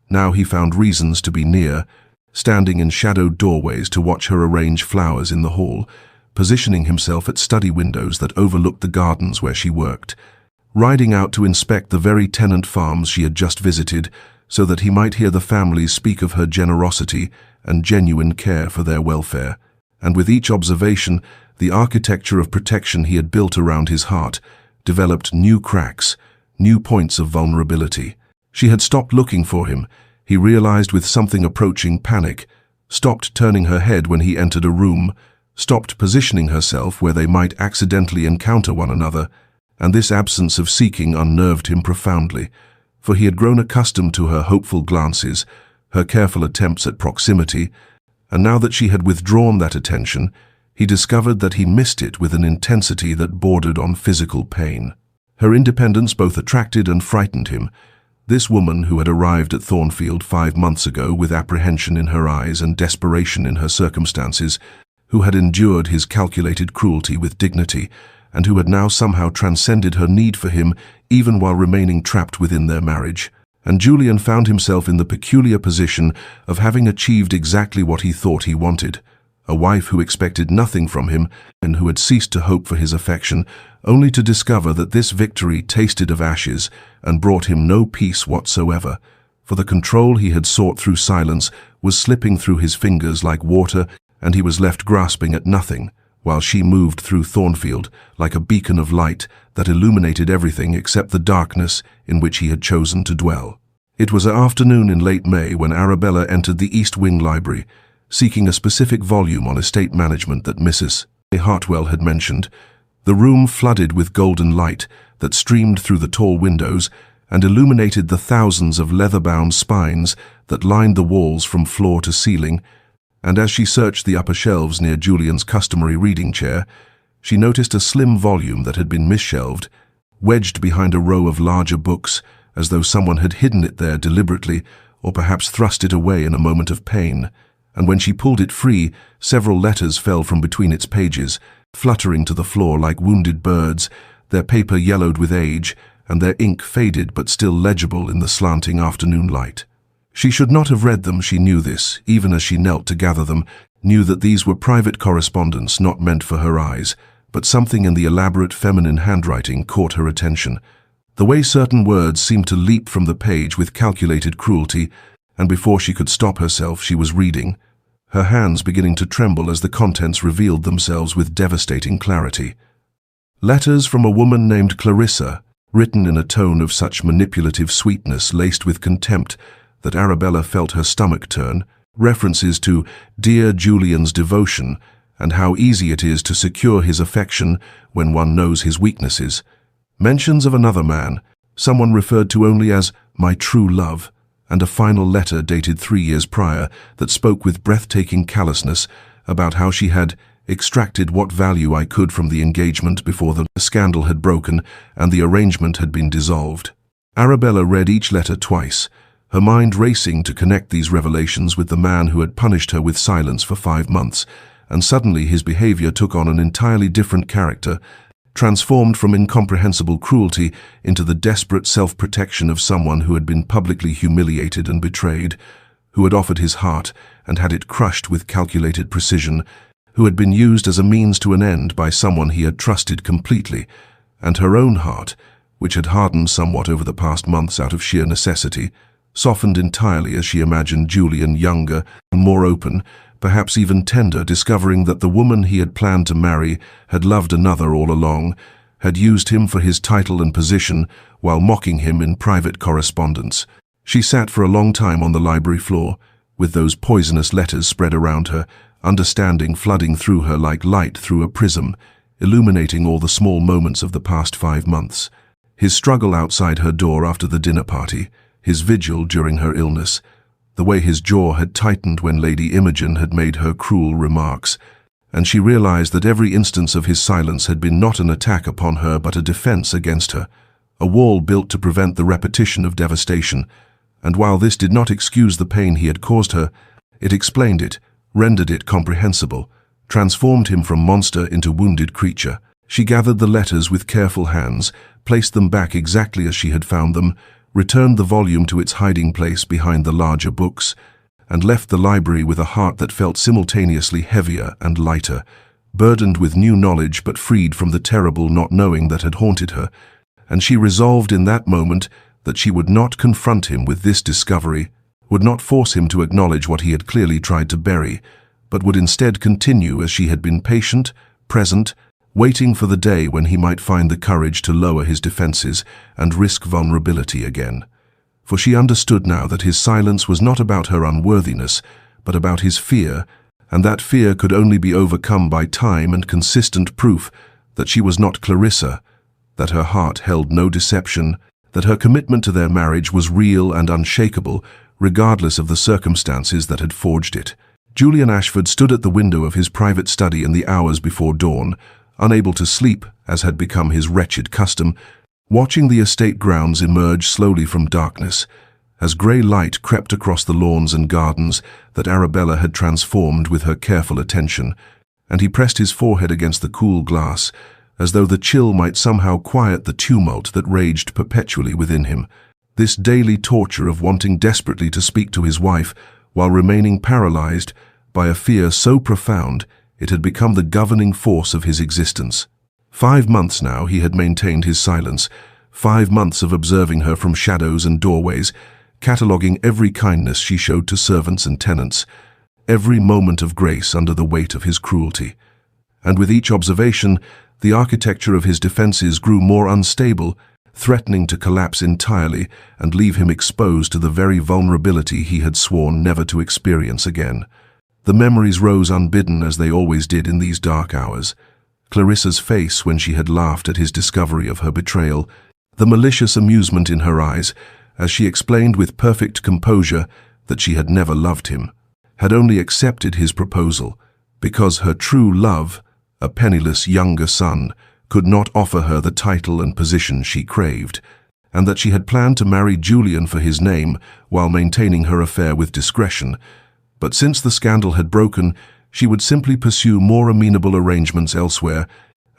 now he found reasons to be near, standing in shadowed doorways to watch her arrange flowers in the hall, positioning himself at study windows that overlooked the gardens where she worked, riding out to inspect the very tenant farms she had just visited so that he might hear the families speak of her generosity and genuine care for their welfare, and with each observation, the architecture of protection he had built around his heart developed new cracks, new points of vulnerability. She had stopped looking for him, he realized with something approaching panic, stopped turning her head when he entered a room, stopped positioning herself where they might accidentally encounter one another, and this absence of seeking unnerved him profoundly, for he had grown accustomed to her hopeful glances, her careful attempts at proximity, and now that she had withdrawn that attention, he discovered that he missed it with an intensity that bordered on physical pain. Her independence both attracted and frightened him. This woman who had arrived at Thornfield 5 months ago with apprehension in her eyes and desperation in her circumstances, who had endured his calculated cruelty with dignity, and who had now somehow transcended her need for him even while remaining trapped within their marriage, and Julian found himself in the peculiar position of having achieved exactly what he thought he wanted. A wife who expected nothing from him and who had ceased to hope for his affection, only to discover that this victory tasted of ashes and brought him no peace whatsoever. For the control he had sought through silence was slipping through his fingers like water, and he was left grasping at nothing, while she moved through Thornfield like a beacon of light that illuminated everything except the darkness in which he had chosen to dwell. It was an afternoon in late May when Arabella entered the East Wing Library, seeking a specific volume on estate management that Mrs. Hartwell had mentioned. The room flooded with golden light that streamed through the tall windows and illuminated the thousands of leather-bound spines that lined the walls from floor to ceiling, and as she searched the upper shelves near Julian's customary reading chair, she noticed a slim volume that had been misshelved, wedged behind a row of larger books, as though someone had hidden it there deliberately or perhaps thrust it away in a moment of pain. And when she pulled it free, several letters fell from between its pages, fluttering to the floor like wounded birds, their paper yellowed with age, and their ink faded but still legible in the slanting afternoon light. She should not have read them, she knew this, even as she knelt to gather them, knew that these were private correspondence not meant for her eyes, but something in the elaborate feminine handwriting caught her attention. The way certain words seemed to leap from the page with calculated cruelty, and before she could stop herself she was reading, her hands beginning to tremble as the contents revealed themselves with devastating clarity. Letters from a woman named Clarissa, written in a tone of such manipulative sweetness laced with contempt that Arabella felt her stomach turn, references to dear Julian's devotion and how easy it is to secure his affection when one knows his weaknesses. Mentions of another man, someone referred to only as my true love, and a final letter dated 3 years prior that spoke with breathtaking callousness about how she had extracted what value I could from the engagement before the scandal had broken and the arrangement had been dissolved. Arabella read each letter twice, her mind racing to connect these revelations with the man who had punished her with silence for 5 months, and suddenly his behavior took on an entirely different character, transformed from incomprehensible cruelty into the desperate self-protection of someone who had been publicly humiliated and betrayed, who had offered his heart and had it crushed with calculated precision, who had been used as a means to an end by someone he had trusted completely, and her own heart, which had hardened somewhat over the past months out of sheer necessity, softened entirely as she imagined Julian younger and more open, perhaps even tender, discovering that the woman he had planned to marry had loved another all along, had used him for his title and position while mocking him in private correspondence. She sat for a long time on the library floor, with those poisonous letters spread around her, understanding flooding through her like light through a prism, illuminating all the small moments of the past 5 months. His struggle outside her door after the dinner party, his vigil during her illness, the way his jaw had tightened when Lady Imogen had made her cruel remarks, and she realized that every instance of his silence had been not an attack upon her but a defense against her, a wall built to prevent the repetition of devastation, and while this did not excuse the pain he had caused her, it explained it, rendered it comprehensible, transformed him from monster into wounded creature. She gathered the letters with careful hands, placed them back exactly as she had found them, returned the volume to its hiding place behind the larger books, and left the library with a heart that felt simultaneously heavier and lighter, burdened with new knowledge but freed from the terrible not knowing that had haunted her, and she resolved in that moment that she would not confront him with this discovery, would not force him to acknowledge what he had clearly tried to bury, but would instead continue as she had been patient, present, waiting for the day when he might find the courage to lower his defenses and risk vulnerability again. For she understood now that his silence was not about her unworthiness, but about his fear, and that fear could only be overcome by time and consistent proof that she was not Clarissa, that her heart held no deception, that her commitment to their marriage was real and unshakable, regardless of the circumstances that had forged it. Julian Ashford stood at the window of his private study in the hours before dawn, unable to sleep, as had become his wretched custom, watching the estate grounds emerge slowly from darkness, as grey light crept across the lawns and gardens that Arabella had transformed with her careful attention, and he pressed his forehead against the cool glass, as though the chill might somehow quiet the tumult that raged perpetually within him. This daily torture of wanting desperately to speak to his wife while remaining paralyzed by a fear so profound it had become the governing force of his existence. 5 months now he had maintained his silence, 5 months of observing her from shadows and doorways, cataloguing every kindness she showed to servants and tenants, every moment of grace under the weight of his cruelty. And with each observation, the architecture of his defenses grew more unstable, threatening to collapse entirely and leave him exposed to the very vulnerability he had sworn never to experience again. The memories rose unbidden as they always did in these dark hours. Clarissa's face when she had laughed at his discovery of her betrayal, the malicious amusement in her eyes as she explained with perfect composure that she had never loved him, had only accepted his proposal because her true love, a penniless younger son, could not offer her the title and position she craved, and that she had planned to marry Julian for his name while maintaining her affair with discretion. But since the scandal had broken, she would simply pursue more amenable arrangements elsewhere,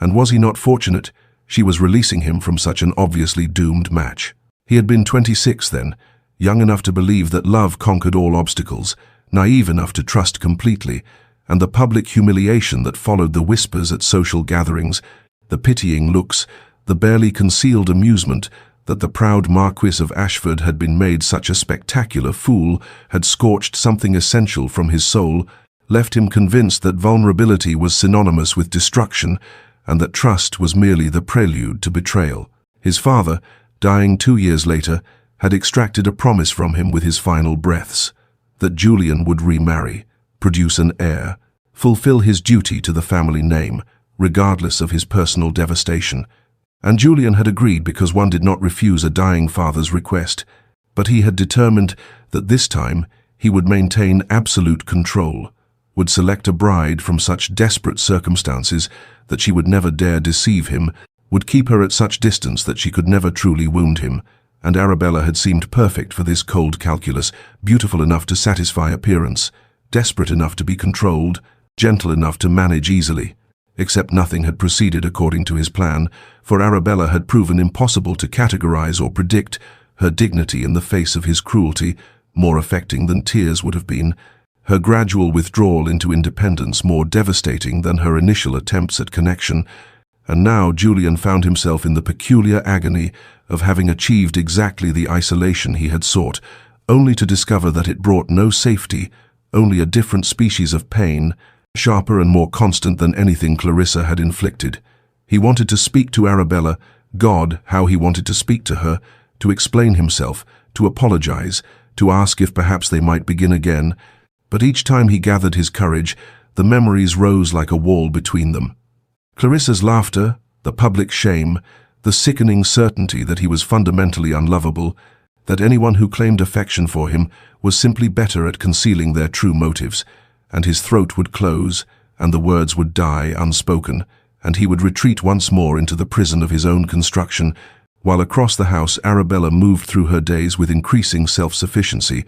and was he not fortunate, she was releasing him from such an obviously doomed match. He had been 26 then, young enough to believe that love conquered all obstacles, naive enough to trust completely, and the public humiliation that followed the whispers at social gatherings, the pitying looks, the barely concealed amusement that the proud Marquis of Ashford had been made such a spectacular fool had scorched something essential from his soul, left him convinced that vulnerability was synonymous with destruction and that trust was merely the prelude to betrayal. His father, dying 2 years later, had extracted a promise from him with his final breaths, that Julian would remarry, produce an heir, fulfill his duty to the family name, regardless of his personal devastation. And Julian had agreed because one did not refuse a dying father's request, but he had determined that this time he would maintain absolute control, would select a bride from such desperate circumstances that she would never dare deceive him, would keep her at such distance that she could never truly wound him, and Arabella had seemed perfect for this cold calculus, beautiful enough to satisfy appearance, desperate enough to be controlled, gentle enough to manage easily. Except nothing had proceeded according to his plan, for Arabella had proven impossible to categorize or predict, her dignity in the face of his cruelty, more affecting than tears would have been, her gradual withdrawal into independence more devastating than her initial attempts at connection, and now Julian found himself in the peculiar agony of having achieved exactly the isolation he had sought, only to discover that it brought no safety, only a different species of pain, sharper and more constant than anything Clarissa had inflicted. He wanted to speak to Arabella, God, how he wanted to speak to her, to explain himself, to apologize, to ask if perhaps they might begin again, but each time he gathered his courage, the memories rose like a wall between them. Clarissa's laughter, the public shame, the sickening certainty that he was fundamentally unlovable, that anyone who claimed affection for him was simply better at concealing their true motives, and his throat would close, and the words would die unspoken, and he would retreat once more into the prison of his own construction, while across the house Arabella moved through her days with increasing self-sufficiency,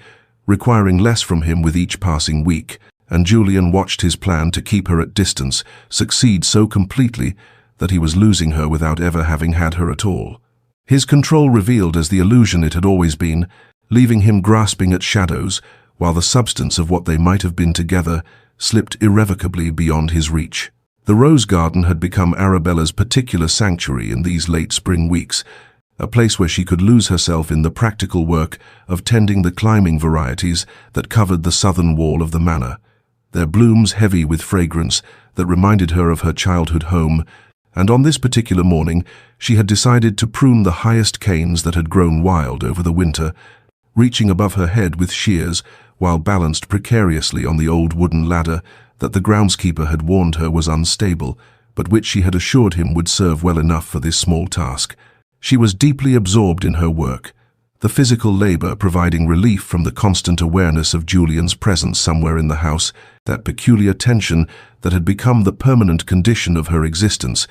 requiring less from him with each passing week, and Julian watched his plan to keep her at distance succeed so completely that he was losing her without ever having had her at all. His control revealed as the illusion it had always been, leaving him grasping at shadows, while the substance of what they might have been together slipped irrevocably beyond his reach. The rose garden had become Arabella's particular sanctuary in these late spring weeks, a place where she could lose herself in the practical work of tending the climbing varieties that covered the southern wall of the manor, their blooms heavy with fragrance that reminded her of her childhood home, and on this particular morning she had decided to prune the highest canes that had grown wild over the winter, reaching above her head with shears while balanced precariously on the old wooden ladder that the groundskeeper had warned her was unstable, but which she had assured him would serve well enough for this small task. She was deeply absorbed in her work, the physical labor providing relief from the constant awareness of Julian's presence somewhere in the house, that peculiar tension that had become the permanent condition of her existence,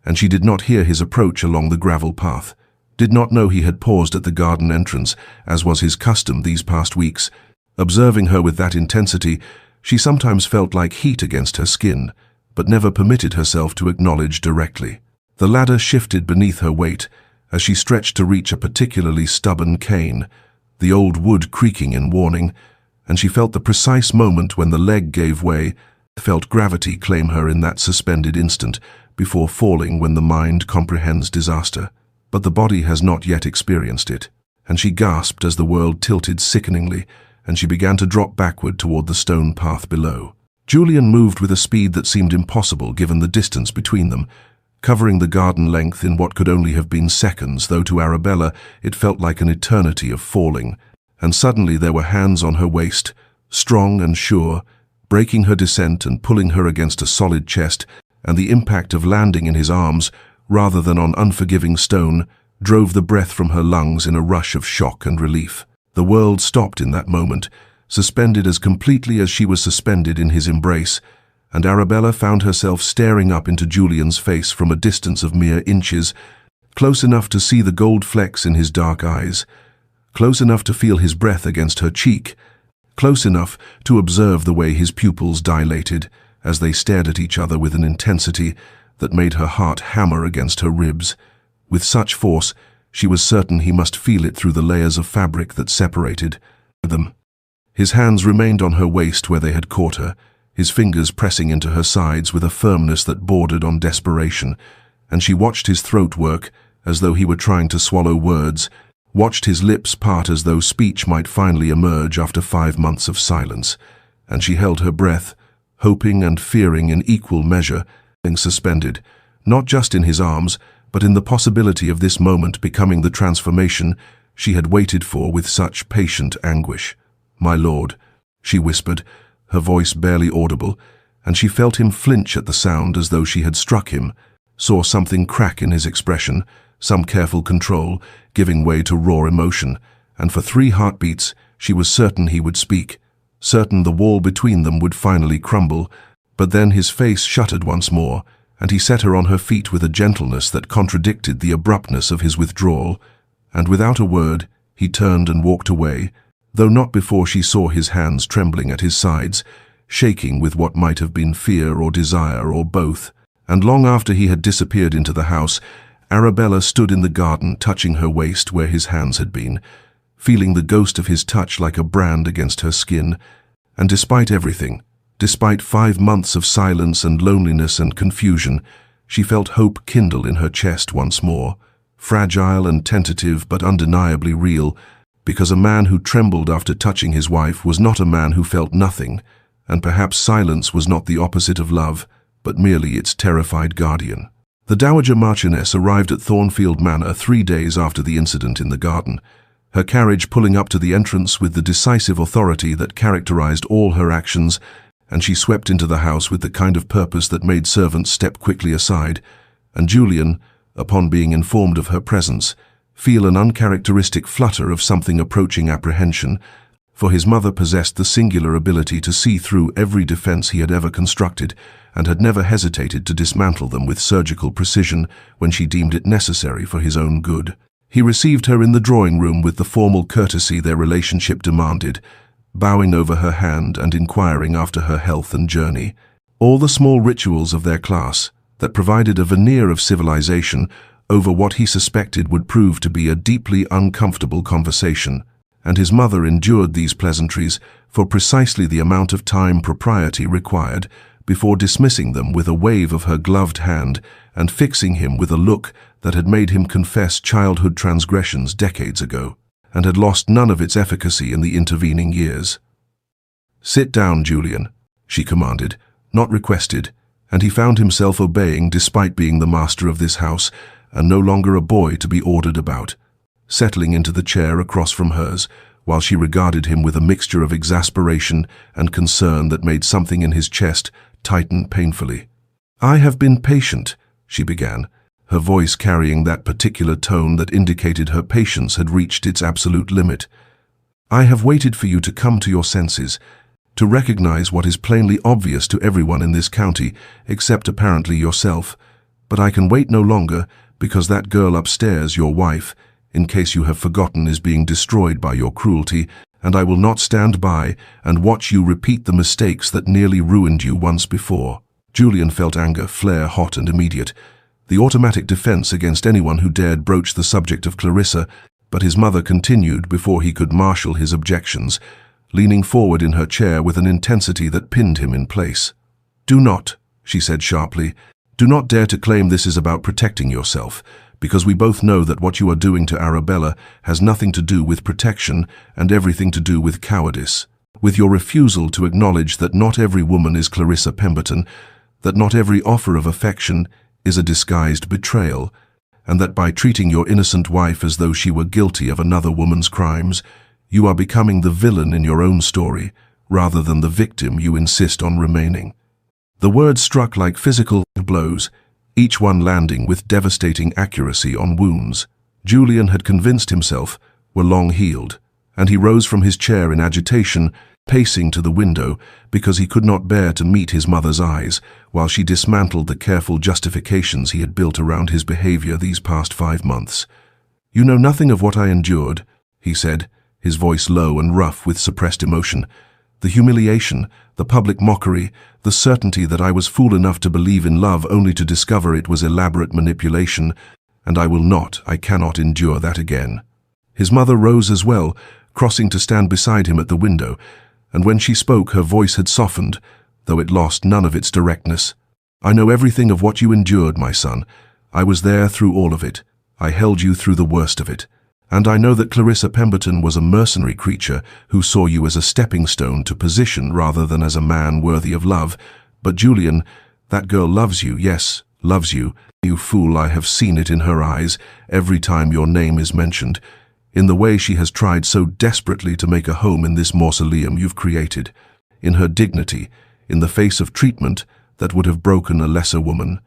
and she did not hear his approach along the gravel path, did not know he had paused at the garden entrance, as was his custom these past weeks. Observing her with that intensity, she sometimes felt like heat against her skin, but never permitted herself to acknowledge directly. The ladder shifted beneath her weight, as she stretched to reach a particularly stubborn cane, the old wood creaking in warning, and she felt the precise moment when the leg gave way, felt gravity claim her in that suspended instant, before falling when the mind comprehends disaster. But the body has not yet experienced it, and she gasped as the world tilted sickeningly, and she began to drop backward toward the stone path below. Julian moved with a speed that seemed impossible given the distance between them, covering the garden length in what could only have been seconds, though to Arabella it felt like an eternity of falling. And suddenly there were hands on her waist, strong and sure, breaking her descent and pulling her against a solid chest, and the impact of landing in his arms, rather than on unforgiving stone, drove the breath from her lungs in a rush of shock and relief. The world stopped in that moment, suspended as completely as she was suspended in his embrace, and Arabella found herself staring up into Julian's face from a distance of mere inches, close enough to see the gold flecks in his dark eyes, close enough to feel his breath against her cheek, close enough to observe the way his pupils dilated as they stared at each other with an intensity that made her heart hammer against her ribs. With such force, she was certain he must feel it through the layers of fabric that separated them. His hands remained on her waist where they had caught her, his fingers pressing into her sides with a firmness that bordered on desperation, and she watched his throat work as though he were trying to swallow words, watched his lips part as though speech might finally emerge after 5 months of silence, and she held her breath, hoping and fearing in equal measure, being suspended, not just in his arms, but in the possibility of this moment becoming the transformation she had waited for with such patient anguish. "My lord," she whispered, her voice barely audible, and she felt him flinch at the sound as though she had struck him, saw something crack in his expression, some careful control, giving way to raw emotion, and for 3 heartbeats she was certain he would speak, certain the wall between them would finally crumble, but then his face shuttered once more, and he set her on her feet with a gentleness that contradicted the abruptness of his withdrawal, and without a word he turned and walked away, though not before she saw his hands trembling at his sides, shaking with what might have been fear or desire or both. And long after he had disappeared into the house, Arabella stood in the garden touching her waist where his hands had been, feeling the ghost of his touch like a brand against her skin, and despite everything, despite 5 months of silence and loneliness and confusion, she felt hope kindle in her chest once more, fragile and tentative but undeniably real, because a man who trembled after touching his wife was not a man who felt nothing, and perhaps silence was not the opposite of love, but merely its terrified guardian. The Dowager Marchioness arrived at Thornfield Manor 3 days after the incident in the garden, her carriage pulling up to the entrance with the decisive authority that characterized all her actions, and she swept into the house with the kind of purpose that made servants step quickly aside, and Julian, upon being informed of her presence, feel an uncharacteristic flutter of something approaching apprehension, for his mother possessed the singular ability to see through every defense he had ever constructed, and had never hesitated to dismantle them with surgical precision when she deemed it necessary for his own good. He received her in the drawing-room with the formal courtesy their relationship demanded, bowing over her hand and inquiring after her health and journey. All the small rituals of their class, that provided a veneer of civilization over what he suspected would prove to be a deeply uncomfortable conversation, and his mother endured these pleasantries for precisely the amount of time propriety required before dismissing them with a wave of her gloved hand and fixing him with a look that had made him confess childhood transgressions decades ago, and had lost none of its efficacy in the intervening years. "Sit down, Julian," she commanded, not requested, and he found himself obeying despite being the master of this house, and no longer a boy to be ordered about, settling into the chair across from hers, while she regarded him with a mixture of exasperation and concern that made something in his chest tighten painfully. "I have been patient," she began, her voice carrying that particular tone that indicated her patience had reached its absolute limit. "I have waited for you to come to your senses, to recognize what is plainly obvious to everyone in this county, except apparently yourself, but I can wait no longer, because that girl upstairs, your wife, in case you have forgotten, is being destroyed by your cruelty, and I will not stand by and watch you repeat the mistakes that nearly ruined you once before." Julian felt anger flare hot and immediate, the automatic defense against anyone who dared broach the subject of Clarissa, but his mother continued before he could marshal his objections, leaning forward in her chair with an intensity that pinned him in place. "Do not," she said sharply, "do not dare to claim this is about protecting yourself, because we both know that what you are doing to Arabella has nothing to do with protection and everything to do with cowardice, with your refusal to acknowledge that not every woman is Clarissa Pemberton, that not every offer of affection is a disguised betrayal, and that by treating your innocent wife as though she were guilty of another woman's crimes, you are becoming the villain in your own story, rather than the victim you insist on remaining." The words struck like physical blows, each one landing with devastating accuracy on wounds Julian had convinced himself were long healed, and he rose from his chair in agitation, pacing to the window because he could not bear to meet his mother's eyes while she dismantled the careful justifications he had built around his behavior these past 5 months. "You know nothing of what I endured," he said, his voice low and rough with suppressed emotion. "The humiliation, the public mockery, the certainty that I was fool enough to believe in love only to discover it was elaborate manipulation, and I cannot endure that again." His mother rose as well, crossing to stand beside him at the window, and when she spoke her voice had softened, though it lost none of its directness. "I know everything of what you endured, my son. I was there through all of it. I held you through the worst of it. And I know that Clarissa Pemberton was a mercenary creature who saw you as a stepping stone to position rather than as a man worthy of love. But Julian, that girl loves you, yes, loves you. You fool, I have seen it in her eyes every time your name is mentioned, in the way she has tried so desperately to make a home in this mausoleum you've created, in her dignity, in the face of treatment that would have broken a lesser woman.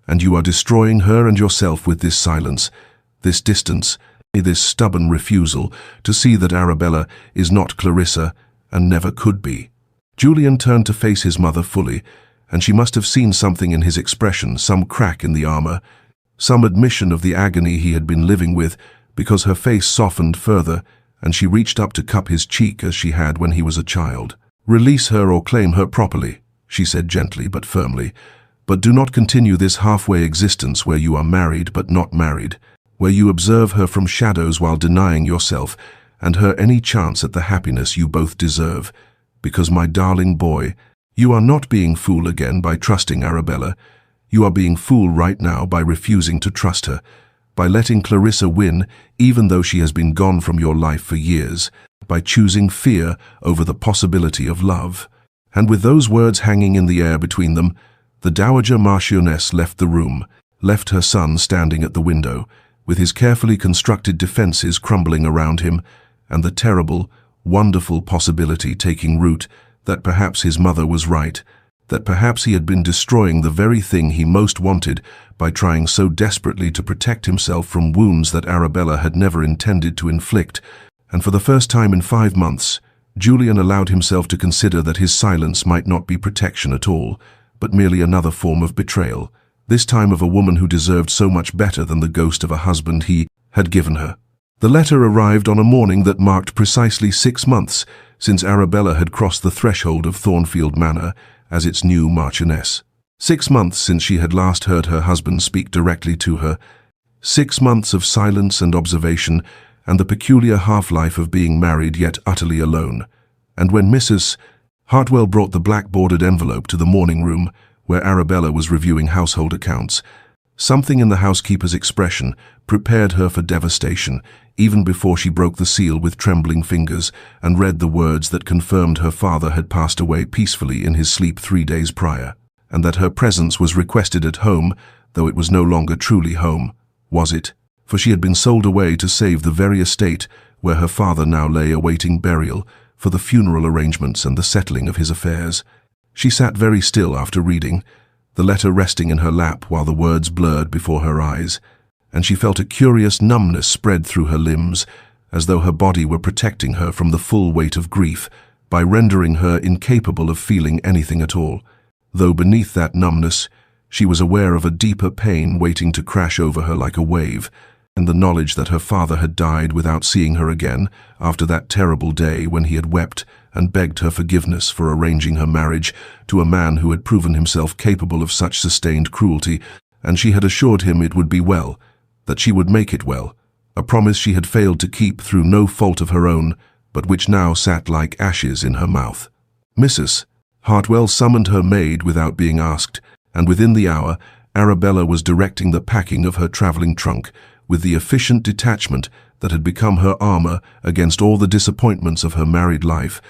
And you are destroying her and yourself with this silence, this distance, this stubborn refusal to see that Arabella is not Clarissa and never could be." Julian turned to face his mother fully, and she must have seen something in his expression, some crack in the armor, some admission of the agony he had been living with, because her face softened further, and she reached up to cup his cheek as she had when he was a child. "Release her or claim her properly," she said gently but firmly, "but do not continue this halfway existence where you are married but not married, where you observe her from shadows while denying yourself and her any chance at the happiness you both deserve. Because, my darling boy, you are not being fool again by trusting Arabella. You are being fool right now by refusing to trust her, by letting Clarissa win even though she has been gone from your life for years, by choosing fear over the possibility of love." And with those words hanging in the air between them, the Dowager Marchioness left the room, left her son standing at the window, with his carefully constructed defenses crumbling around him, and the terrible, wonderful possibility taking root that perhaps his mother was right, that perhaps he had been destroying the very thing he most wanted by trying so desperately to protect himself from wounds that Arabella had never intended to inflict. And for the first time in 5 months, Julian allowed himself to consider that his silence might not be protection at all, but merely another form of betrayal, this time of a woman who deserved so much better than the ghost of a husband he had given her. The letter arrived on a morning that marked precisely 6 months since Arabella had crossed the threshold of Thornfield Manor as its new Marchioness. 6 months since she had last heard her husband speak directly to her. 6 months of silence and observation, and the peculiar half-life of being married yet utterly alone. And when Mrs. Hartwell brought the black-bordered envelope to the morning room, where Arabella was reviewing household accounts, something in the housekeeper's expression prepared her for devastation, even before she broke the seal with trembling fingers and read the words that confirmed her father had passed away peacefully in his sleep 3 days prior, and that her presence was requested at home, though it was no longer truly home, was it? For she had been sold away to save the very estate where her father now lay awaiting burial, for the funeral arrangements and the settling of his affairs. She sat very still after reading, the letter resting in her lap while the words blurred before her eyes, and she felt a curious numbness spread through her limbs, as though her body were protecting her from the full weight of grief by rendering her incapable of feeling anything at all. Though beneath that numbness, she was aware of a deeper pain waiting to crash over her like a wave, and the knowledge that her father had died without seeing her again after that terrible day when he had wept and begged her forgiveness for arranging her marriage to a man who had proven himself capable of such sustained cruelty and she had assured him it would be well, that she would make it well, a promise she had failed to keep through no fault of her own, but which now sat like ashes in her mouth. Mrs. Hartwell summoned her maid without being asked, and within the hour, Arabella was directing the packing of her travelling trunk with the efficient detachment that had become her armour against all the disappointments of her married life,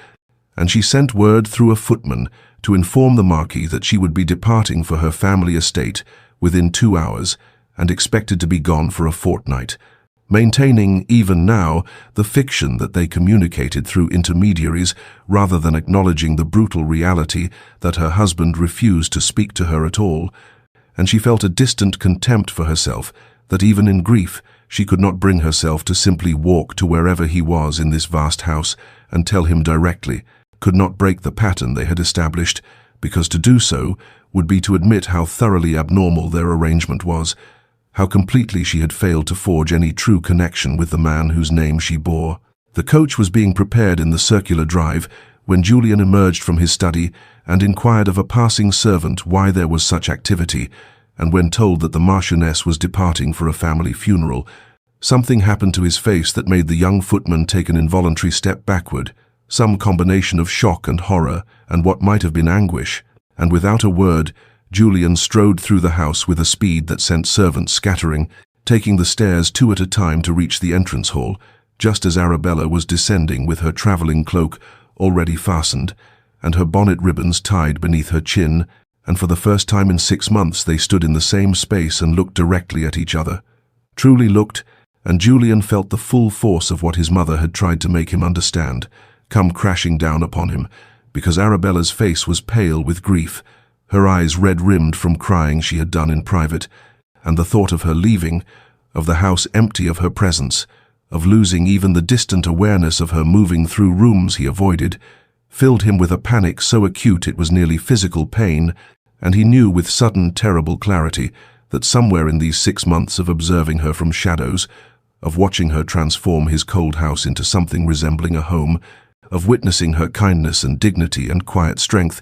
and she sent word through a footman to inform the Marquis that she would be departing for her family estate within 2 hours and expected to be gone for a fortnight, maintaining, even now, the fiction that they communicated through intermediaries rather than acknowledging the brutal reality that her husband refused to speak to her at all, and she felt a distant contempt for herself that even in grief she could not bring herself to simply walk to wherever he was in this vast house and tell him directly, could not break the pattern they had established, because to do so would be to admit how thoroughly abnormal their arrangement was, how completely she had failed to forge any true connection with the man whose name she bore. The coach was being prepared in the circular drive when Julian emerged from his study and inquired of a passing servant why there was such activity, and when told that the Marchioness was departing for a family funeral, something happened to his face that made the young footman take an involuntary step backward, some combination of shock and horror and what might have been anguish, and without a word, Julian strode through the house with a speed that sent servants scattering, taking the stairs 2 at a time to reach the entrance hall, just as Arabella was descending with her travelling cloak already fastened, and her bonnet ribbons tied beneath her chin, and for the first time in 6 months they stood in the same space and looked directly at each other. Truly looked, and Julian felt the full force of what his mother had tried to make him understand, come crashing down upon him, because Arabella's face was pale with grief, her eyes red-rimmed from crying she had done in private, and the thought of her leaving, of the house empty of her presence, of losing even the distant awareness of her moving through rooms he avoided, filled him with a panic so acute it was nearly physical pain, and he knew with sudden terrible clarity that somewhere in these 6 months of observing her from shadows, of watching her transform his cold house into something resembling a home, of witnessing her kindness and dignity and quiet strength,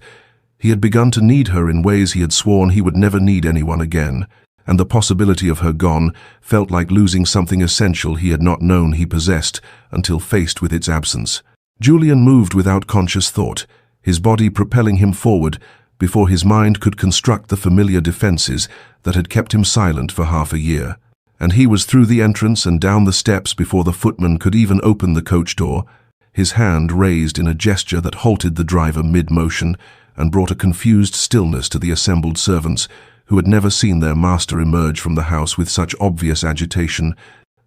he had begun to need her in ways he had sworn he would never need anyone again, and the possibility of her gone felt like losing something essential he had not known he possessed until faced with its absence. Julian moved without conscious thought, his body propelling him forward before his mind could construct the familiar defenses that had kept him silent for half a year, and he was through the entrance and down the steps before the footman could even open the coach door, his hand raised in a gesture that halted the driver mid-motion and brought a confused stillness to the assembled servants who had never seen their master emerge from the house with such obvious agitation,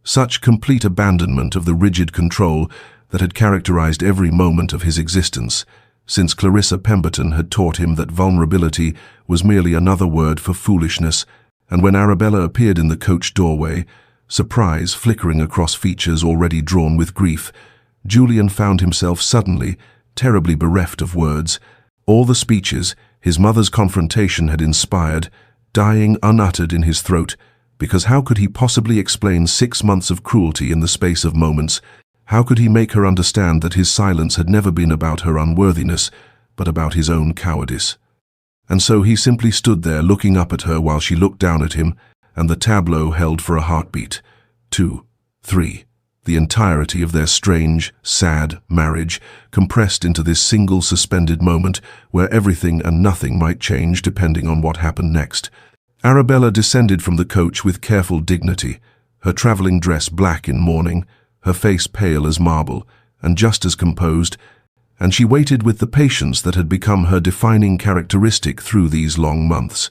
such complete abandonment of the rigid control that had characterized every moment of his existence, since Clarissa Pemberton had taught him that vulnerability was merely another word for foolishness, and when Arabella appeared in the coach doorway, surprise flickering across features already drawn with grief, Julian found himself suddenly, terribly bereft of words. All the speeches his mother's confrontation had inspired, dying unuttered in his throat, because how could he possibly explain 6 months of cruelty in the space of moments? How could he make her understand that his silence had never been about her unworthiness, but about his own cowardice? And so he simply stood there looking up at her while she looked down at him, and the tableau held for a heartbeat. 2, 3. The entirety of their strange, sad marriage, compressed into this single suspended moment where everything and nothing might change depending on what happened next. Arabella descended from the coach with careful dignity, her travelling dress black in mourning, her face pale as marble, and just as composed, and she waited with the patience that had become her defining characteristic through these long months,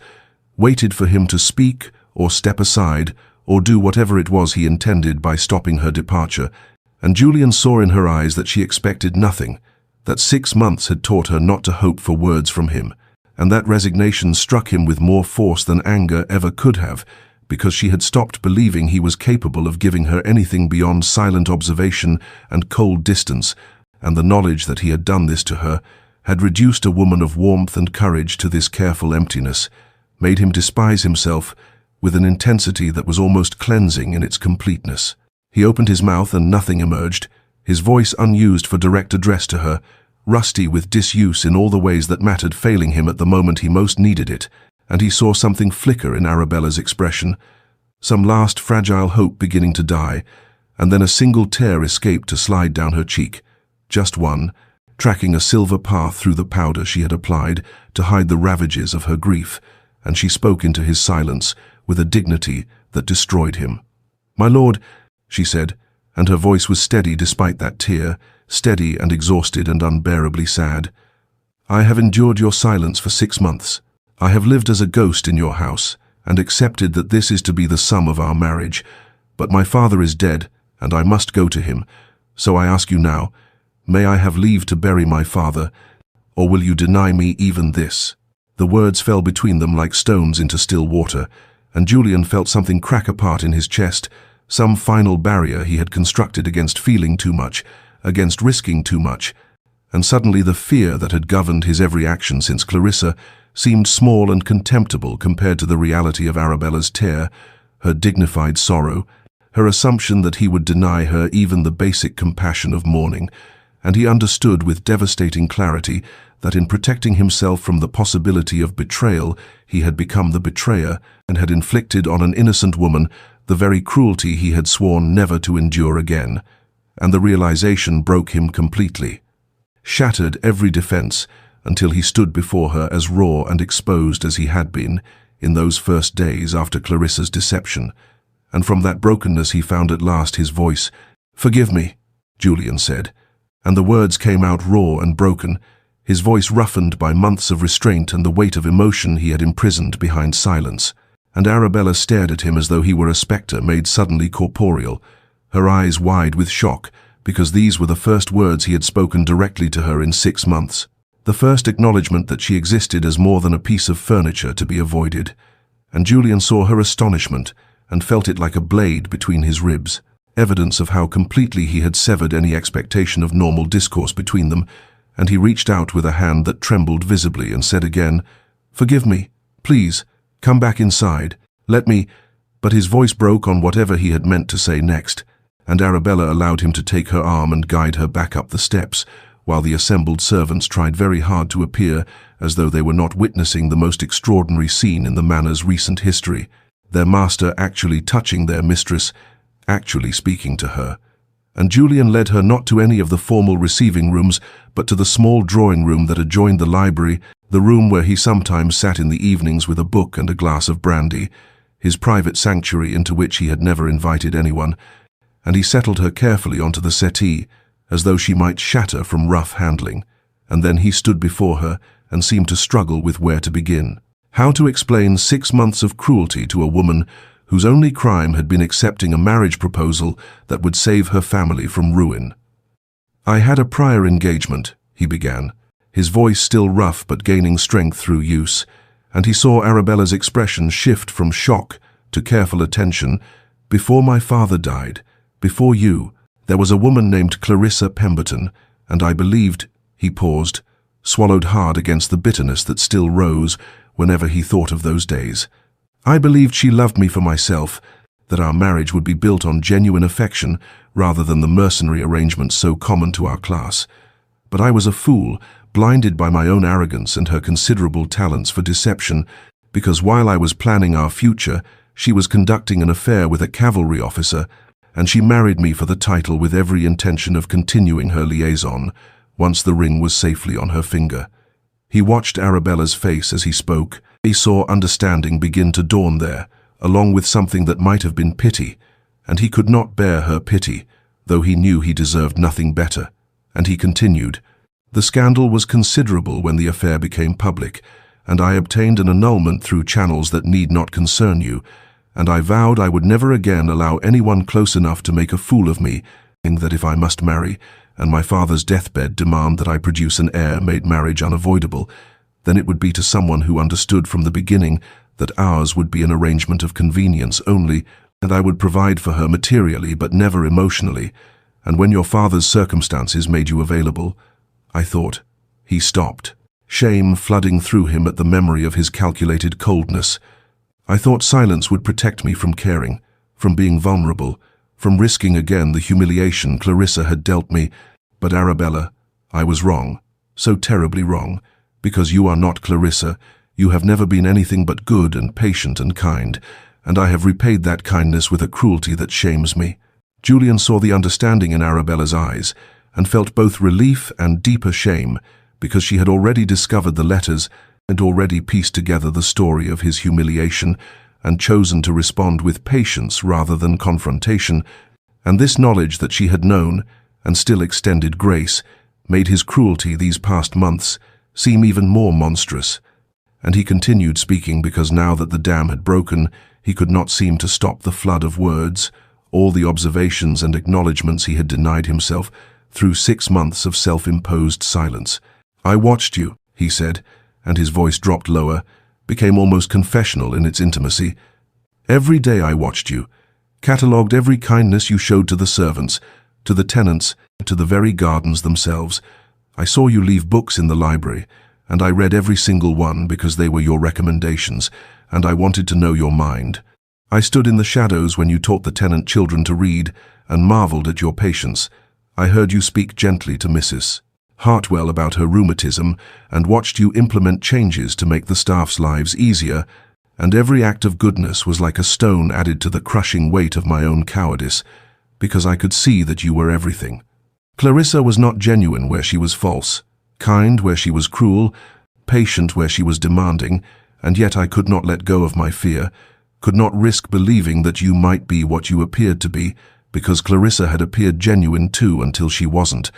waited for him to speak or step aside, or do whatever it was he intended by stopping her departure, and Julian saw in her eyes that she expected nothing, that 6 months had taught her not to hope for words from him, and that resignation struck him with more force than anger ever could have, because she had stopped believing he was capable of giving her anything beyond silent observation and cold distance, and the knowledge that he had done this to her had reduced a woman of warmth and courage to this careful emptiness, made him despise himself with an intensity that was almost cleansing in its completeness. He opened his mouth and nothing emerged, his voice unused for direct address to her, rusty with disuse in all the ways that mattered failing him at the moment he most needed it, and he saw something flicker in Arabella's expression, some last fragile hope beginning to die, and then a single tear escaped to slide down her cheek, just one, tracking a silver path through the powder she had applied to hide the ravages of her grief, and she spoke into his silence with a dignity that destroyed him. "My lord," she said, and her voice was steady despite that tear, steady and exhausted and unbearably sad. "I have endured your silence for 6 months. I have lived as a ghost in your house, and accepted that this is to be the sum of our marriage. But my father is dead, and I must go to him. So I ask you now, may I have leave to bury my father, or will you deny me even this?" The words fell between them like stones into still water, and Julian felt something crack apart in his chest, some final barrier he had constructed against feeling too much, against risking too much, and suddenly the fear that had governed his every action since Clarissa seemed small and contemptible compared to the reality of Arabella's tear, her dignified sorrow, her assumption that he would deny her even the basic compassion of mourning, and he understood with devastating clarity that in protecting himself from the possibility of betrayal, he had become the betrayer and had inflicted on an innocent woman the very cruelty he had sworn never to endure again. And the realization broke him completely, shattered every defense until he stood before her as raw and exposed as he had been in those first days after Clarissa's deception. And from that brokenness he found at last his voice. "Forgive me," Julian said, and the words came out raw and broken, his voice roughened by months of restraint and the weight of emotion he had imprisoned behind silence. And Arabella stared at him as though he were a spectre made suddenly corporeal, her eyes wide with shock, because these were the first words he had spoken directly to her in 6 months, the first acknowledgement that she existed as more than a piece of furniture to be avoided. And Julian saw her astonishment and felt it like a blade between his ribs, evidence of how completely he had severed any expectation of normal discourse between them, and he reached out with a hand that trembled visibly and said again, "Forgive me, please, come back inside, let me—" But his voice broke on whatever he had meant to say next, and Arabella allowed him to take her arm and guide her back up the steps, while the assembled servants tried very hard to appear as though they were not witnessing the most extraordinary scene in the manor's recent history, their master actually touching their mistress, actually speaking to her. And Julian led her not to any of the formal receiving rooms, but to the small drawing room that adjoined the library, the room where he sometimes sat in the evenings with a book and a glass of brandy, his private sanctuary into which he had never invited anyone, and he settled her carefully onto the settee, as though she might shatter from rough handling, and then he stood before her and seemed to struggle with where to begin. How to explain 6 months of cruelty to a woman whose only crime had been accepting a marriage proposal that would save her family from ruin. "I had a prior engagement," he began, his voice still rough but gaining strength through use, and he saw Arabella's expression shift from shock to careful attention. "Before my father died, before you, there was a woman named Clarissa Pemberton, and I believed—" He paused, swallowed hard against the bitterness that still rose whenever he thought of those days. "I believed she loved me for myself, that our marriage would be built on genuine affection rather than the mercenary arrangements so common to our class. But I was a fool, blinded by my own arrogance and her considerable talents for deception, because while I was planning our future, she was conducting an affair with a cavalry officer, and she married me for the title with every intention of continuing her liaison, once the ring was safely on her finger." He watched Arabella's face as he spoke. He saw understanding begin to dawn there, along with something that might have been pity, and he could not bear her pity, though he knew he deserved nothing better. And he continued, "The scandal was considerable when the affair became public, and I obtained an annulment through channels that need not concern you, and I vowed I would never again allow anyone close enough to make a fool of me, that if I must marry, and my father's deathbed demand that I produce an heir made marriage unavoidable, then it would be to someone who understood from the beginning that ours would be an arrangement of convenience only, and I would provide for her materially but never emotionally, and when your father's circumstances made you available, I thought—" He stopped, shame flooding through him at the memory of his calculated coldness. "I thought silence would protect me from caring, from being vulnerable, from risking again the humiliation Clarissa had dealt me. But Arabella, I was wrong, so terribly wrong, because you are not Clarissa, You have never been anything but good and patient and kind, and I have repaid that kindness with a cruelty that shames me." Julian saw the understanding in Arabella's eyes, and felt both relief and deeper shame, because she had already discovered the letters and already pieced together the story of his humiliation, and chosen to respond with patience rather than confrontation, and this knowledge that she had known, and still extended grace, made his cruelty these past months seem even more monstrous. And he continued speaking because now that the dam had broken, he could not seem to stop the flood of words, all the observations and acknowledgments he had denied himself through 6 months of self-imposed silence. "I watched you," he said, and his voice dropped lower, became almost confessional in its intimacy. "Every day I watched you, catalogued every kindness you showed to the servants, to the tenants, to the very gardens themselves. I saw you leave books in the library, and I read every single one because they were your recommendations, and I wanted to know your mind. I stood in the shadows when you taught the tenant children to read, and marveled at your patience. I heard you speak gently to Mrs. Hartwell about her rheumatism, and watched you implement changes to make the staff's lives easier, and every act of goodness was like a stone added to the crushing weight of my own cowardice, because I could see that you were everything. Clarissa was not genuine where she was false, kind where she was cruel, patient where she was demanding, and yet I could not let go of my fear, could not risk believing that you might be what you appeared to be, because Clarissa had appeared genuine too until she wasn't,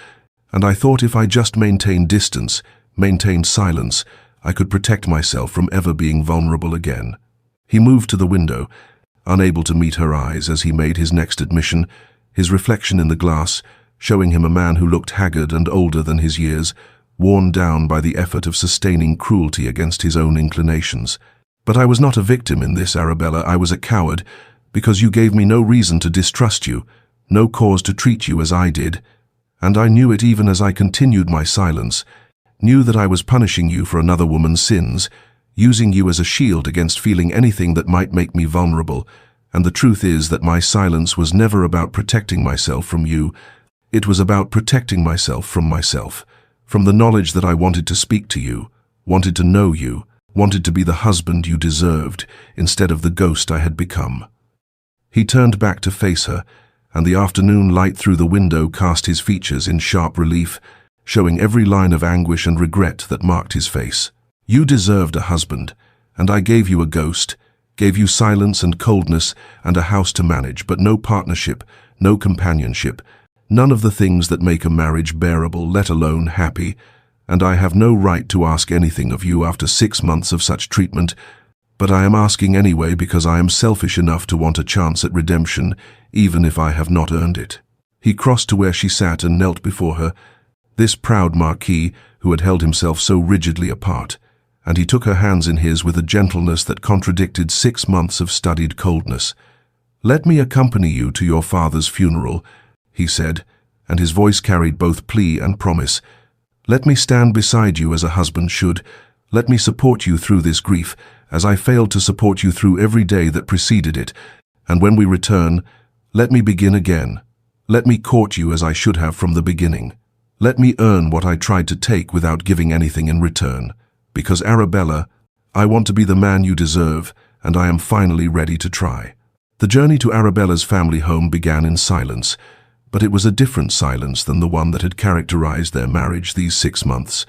and I thought if I just maintained distance, maintained silence, I could protect myself from ever being vulnerable again." He moved to the window, unable to meet her eyes as he made his next admission, his reflection in the glass, showing him a man who looked haggard and older than his years, worn down by the effort of sustaining cruelty against his own inclinations. "But I was not a victim in this, Arabella. I was a coward, because you gave me no reason to distrust you, no cause to treat you as I did. And I knew it even as I continued my silence, knew that I was punishing you for another woman's sins, using you as a shield against feeling anything that might make me vulnerable. And the truth is that my silence was never about protecting myself from you. It was about protecting myself, from the knowledge that I wanted to speak to you, wanted to know you, wanted to be the husband you deserved, instead of the ghost I had become." He turned back to face her, and the afternoon light through the window cast his features in sharp relief, showing every line of anguish and regret that marked his face. "You deserved a husband, and I gave you a ghost, gave you silence and coldness and a house to manage, but no partnership, no companionship, none of the things that make a marriage bearable, let alone happy, and I have no right to ask anything of you after 6 months of such treatment, but I am asking anyway because I am selfish enough to want a chance at redemption, even if I have not earned it." He crossed to where she sat and knelt before her, this proud Marquis who had held himself so rigidly apart, and he took her hands in his with a gentleness that contradicted 6 months of studied coldness. "Let me accompany you to your father's funeral," he said, and his voice carried both plea and promise. "Let me stand beside you as a husband should. Let me support you through this grief, as I failed to support you through every day that preceded it. And when we return, let me begin again. Let me court you as I should have from the beginning. Let me earn what I tried to take without giving anything in return. Because, Arabella, I want to be the man you deserve, and I am finally ready to try." The journey to Arabella's family home began in silence, but it was a different silence than the one that had characterized their marriage these 6 months.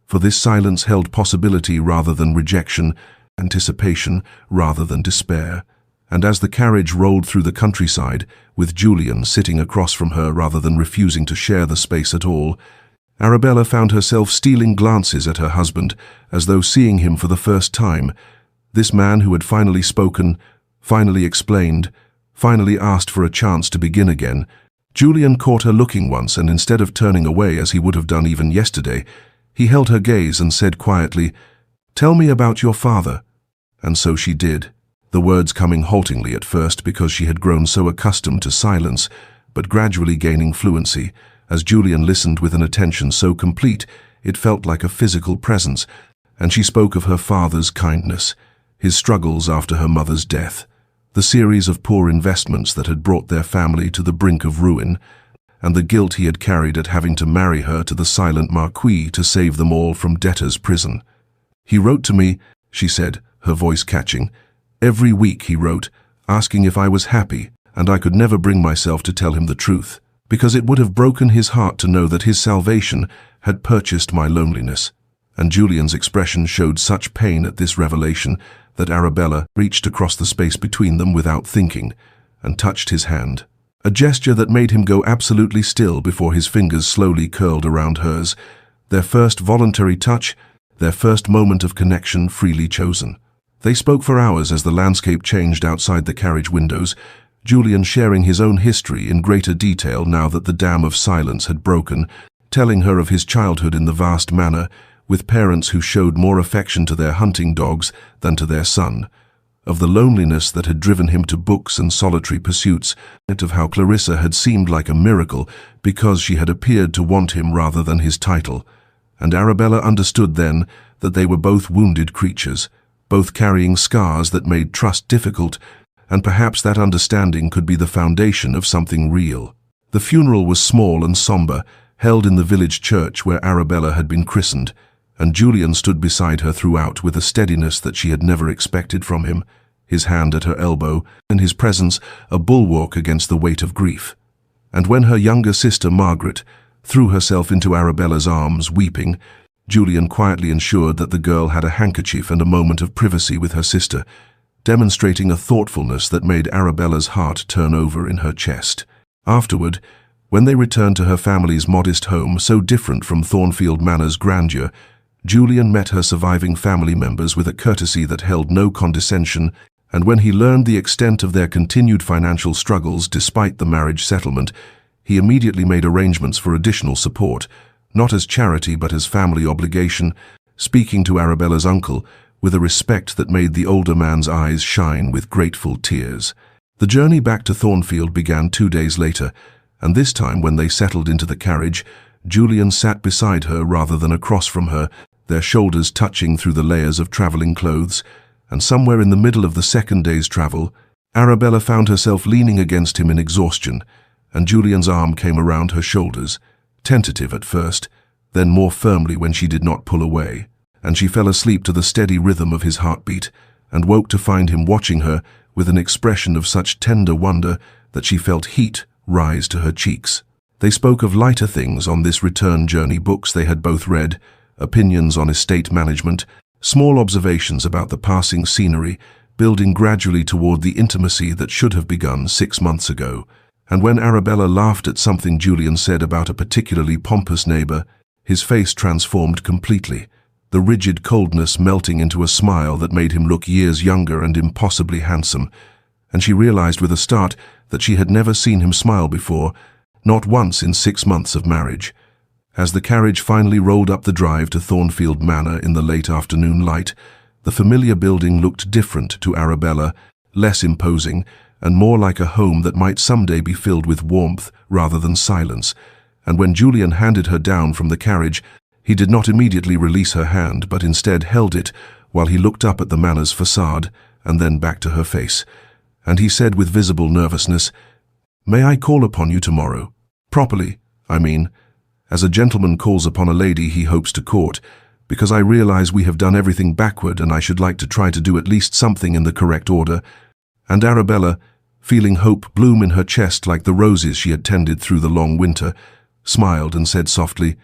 For this silence held possibility rather than rejection, anticipation rather than despair. And as the carriage rolled through the countryside, with Julian sitting across from her rather than refusing to share the space at all, Arabella found herself stealing glances at her husband, as though seeing him for the first time. This man who had finally spoken, finally explained, finally asked for a chance to begin again. Julian caught her looking once, and instead of turning away as he would have done even yesterday, he held her gaze and said quietly, "Tell me about your father." And so she did, the words coming haltingly at first because she had grown so accustomed to silence, but gradually gaining fluency. As Julian listened with an attention so complete, it felt like a physical presence, and she spoke of her father's kindness, his struggles after her mother's death, the series of poor investments that had brought their family to the brink of ruin, and the guilt he had carried at having to marry her to the silent Marquis to save them all from debtor's prison. "He wrote to me," she said, her voice catching. "Every week," he wrote, asking if I was happy, and I could never bring myself to tell him the truth, because it would have broken his heart to know that his salvation had purchased my loneliness. And Julian's expression showed such pain at this revelation that Arabella reached across the space between them without thinking and touched his hand. A gesture that made him go absolutely still before his fingers slowly curled around hers. Their first voluntary touch, their first moment of connection freely chosen. They spoke for hours as the landscape changed outside the carriage windows, Julian sharing his own history in greater detail now that the dam of silence had broken, telling her of his childhood in the vast manor, with parents who showed more affection to their hunting dogs than to their son, of the loneliness that had driven him to books and solitary pursuits, and of how Clarissa had seemed like a miracle because she had appeared to want him rather than his title. And Arabella understood then that they were both wounded creatures, both carrying scars that made trust difficult, and perhaps that understanding could be the foundation of something real. The funeral was small and somber, held in the village church where Arabella had been christened, and Julian stood beside her throughout with a steadiness that she had never expected from him, his hand at her elbow, and his presence a bulwark against the weight of grief. And when her younger sister Margaret threw herself into Arabella's arms, weeping, Julian quietly ensured that the girl had a handkerchief and a moment of privacy with her sister, demonstrating a thoughtfulness that made Arabella's heart turn over in her chest. Afterward, when they returned to her family's modest home, so different from Thornfield Manor's grandeur, Julian met her surviving family members with a courtesy that held no condescension, and when he learned the extent of their continued financial struggles despite the marriage settlement, he immediately made arrangements for additional support, not as charity but as family obligation, speaking to Arabella's uncle with a respect that made the older man's eyes shine with grateful tears. The journey back to Thornfield began 2 days later, and this time when they settled into the carriage, Julian sat beside her rather than across from her, their shoulders touching through the layers of traveling clothes, and somewhere in the middle of the second day's travel, Arabella found herself leaning against him in exhaustion, and Julian's arm came around her shoulders, tentative at first, then more firmly when she did not pull away, and she fell asleep to the steady rhythm of his heartbeat, and woke to find him watching her with an expression of such tender wonder that she felt heat rise to her cheeks. They spoke of lighter things on this return journey, books they had both read, opinions on estate management, small observations about the passing scenery, building gradually toward the intimacy that should have begun 6 months ago. And when Arabella laughed at something Julian said about a particularly pompous neighbor, his face transformed completely, the rigid coldness melting into a smile that made him look years younger and impossibly handsome, and she realized with a start that she had never seen him smile before, not once in 6 months of marriage. As the carriage finally rolled up the drive to Thornfield Manor in the late afternoon light, the familiar building looked different to Arabella, less imposing, and more like a home that might someday be filled with warmth rather than silence. And when Julian handed her down from the carriage, he did not immediately release her hand, but instead held it while he looked up at the manor's facade and then back to her face. And he said with visible nervousness, "May I call upon you tomorrow? Properly, I mean, as a gentleman calls upon a lady he hopes to court, because I realize we have done everything backward and I should like to try to do at least something in the correct order." And Arabella, feeling hope bloom in her chest like the roses she had tended through the long winter, smiled and said softly,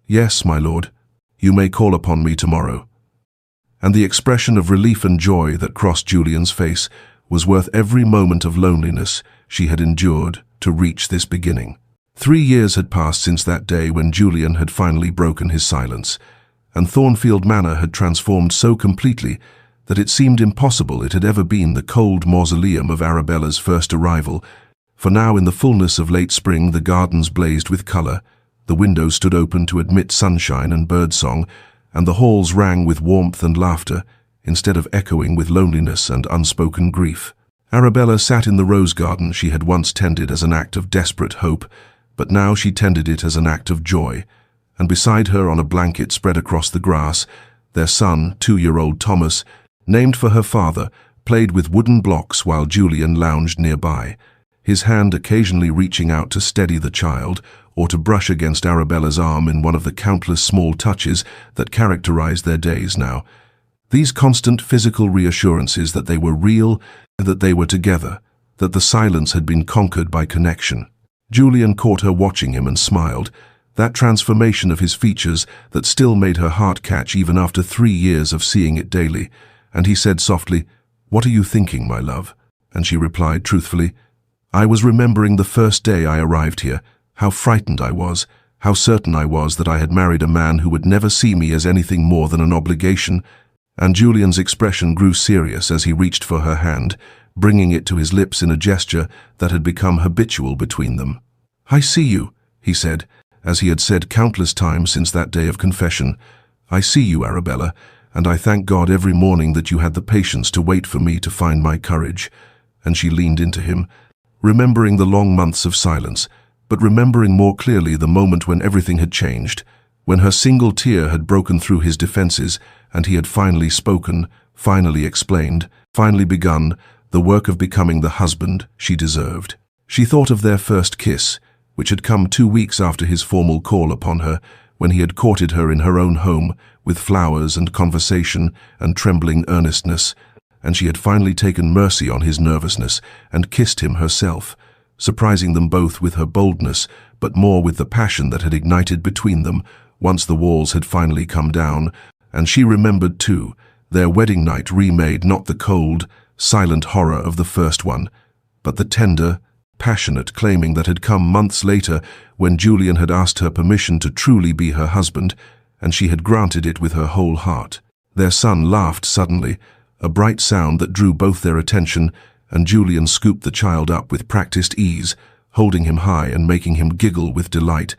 "Yes, my lord, you may call upon me tomorrow." And the expression of relief and joy that crossed Julian's face was worth every moment of loneliness she had endured to reach this beginning. 3 years had passed since that day when Julian had finally broken his silence, and Thornfield Manor had transformed so completely that it seemed impossible it had ever been the cold mausoleum of Arabella's first arrival, for now in the fullness of late spring the gardens blazed with color, the windows stood open to admit sunshine and birdsong, and the halls rang with warmth and laughter, instead of echoing with loneliness and unspoken grief. Arabella sat in the rose garden she had once tended as an act of desperate hope, but now she tended it as an act of joy, and beside her on a blanket spread across the grass, their son, 2-year-old Thomas, named for her father, played with wooden blocks while Julian lounged nearby, his hand occasionally reaching out to steady the child or to brush against Arabella's arm in one of the countless small touches that characterized their days now. These constant physical reassurances that they were real, that they were together, that the silence had been conquered by connection. Julian caught her watching him and smiled, that transformation of his features that still made her heart catch even after 3 years of seeing it daily. And he said softly, "What are you thinking, my love?" And she replied truthfully, "I was remembering the first day I arrived here, how frightened I was, how certain I was that I had married a man who would never see me as anything more than an obligation." And Julian's expression grew serious as he reached for her hand, bringing it to his lips in a gesture that had become habitual between them. "I see you," he said, as he had said countless times since that day of confession. "I see you, Arabella, and I thank God every morning that you had the patience to wait for me to find my courage." And she leaned into him, remembering the long months of silence, but remembering more clearly the moment when everything had changed, when her single tear had broken through his defenses and he had finally spoken, finally explained, finally begun the work of becoming the husband she deserved. She thought of their first kiss, which had come 2 weeks after his formal call upon her, when he had courted her in her own home, with flowers and conversation and trembling earnestness, and she had finally taken mercy on his nervousness and kissed him herself, surprising them both with her boldness, but more with the passion that had ignited between them once the walls had finally come down. And she remembered, too, their wedding night remade not the cold, silent horror of the first one, but the tender, passionate claiming that had come months later when Julian had asked her permission to truly be her husband, and she had granted it with her whole heart. Their son laughed suddenly, a bright sound that drew both their attention, and Julian scooped the child up with practiced ease, holding him high and making him giggle with delight.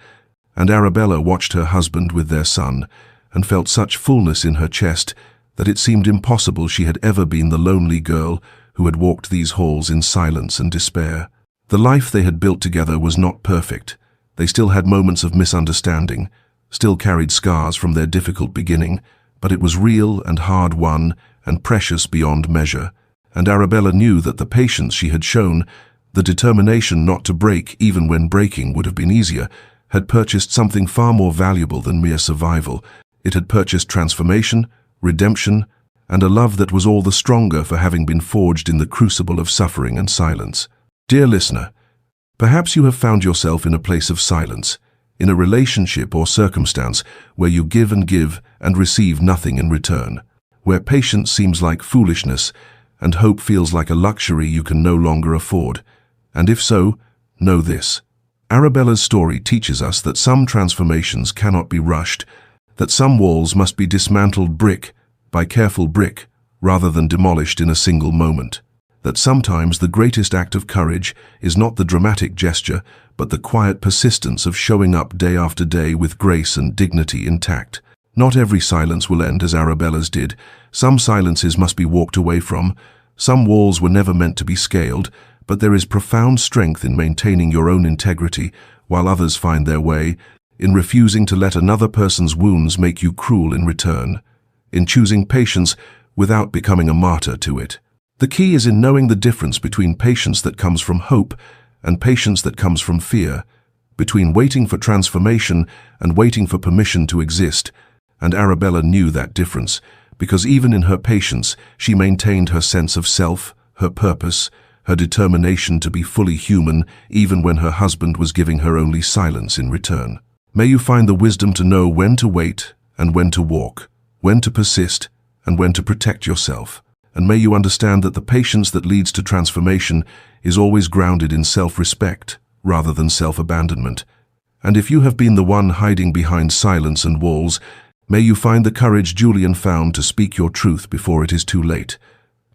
And Arabella watched her husband with their son, and felt such fullness in her chest that it seemed impossible she had ever been the lonely girl who had walked these halls in silence and despair. The life they had built together was not perfect. They still had moments of misunderstanding, still carried scars from their difficult beginning, but it was real and hard-won and precious beyond measure. And Arabella knew that the patience she had shown, the determination not to break even when breaking would have been easier, had purchased something far more valuable than mere survival. It had purchased transformation, redemption, and a love that was all the stronger for having been forged in the crucible of suffering and silence. Dear listener, perhaps you have found yourself in a place of silence, in a relationship or circumstance where you give and receive nothing in return, where patience seems like foolishness and hope feels like a luxury you can no longer afford. And if so, know this. Arabella's story teaches us that some transformations cannot be rushed, that some walls must be dismantled brick by careful brick rather than demolished in a single moment, that sometimes the greatest act of courage is not the dramatic gesture, but the quiet persistence of showing up day after day with grace and dignity intact. Not every silence will end as Arabella's did. Some silences must be walked away from. Some walls were never meant to be scaled, but there is profound strength in maintaining your own integrity while others find their way, in refusing to let another person's wounds make you cruel in return, in choosing patience without becoming a martyr to it. The key is in knowing the difference between patience that comes from hope and patience that comes from fear, between waiting for transformation and waiting for permission to exist. And Arabella knew that difference, because even in her patience she maintained her sense of self, her purpose, her determination to be fully human even when her husband was giving her only silence in return. May you find the wisdom to know when to wait and when to walk, when to persist and when to protect yourself. And may you understand that the patience that leads to transformation is always grounded in self-respect rather than self-abandonment. And if you have been the one hiding behind silence and walls, may you find the courage Julian found to speak your truth before it is too late,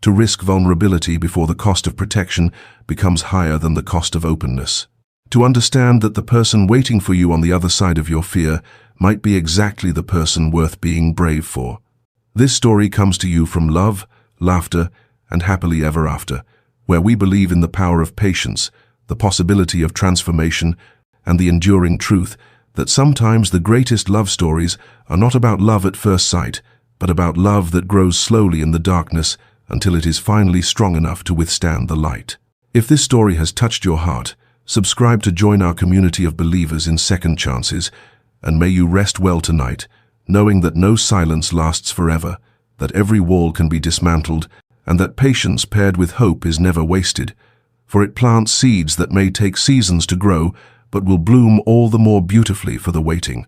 to risk vulnerability before the cost of protection becomes higher than the cost of openness, to understand that the person waiting for you on the other side of your fear might be exactly the person worth being brave for. This story comes to you from love, laughter, and happily ever after, where we believe in the power of patience, the possibility of transformation, and the enduring truth that sometimes the greatest love stories are not about love at first sight, but about love that grows slowly in the darkness until it is finally strong enough to withstand the light. If this story has touched your heart, subscribe to join our community of believers in second chances, and may you rest well tonight, knowing that no silence lasts forever, that every wall can be dismantled, and that patience paired with hope is never wasted, for it plants seeds that may take seasons to grow, but will bloom all the more beautifully for the waiting.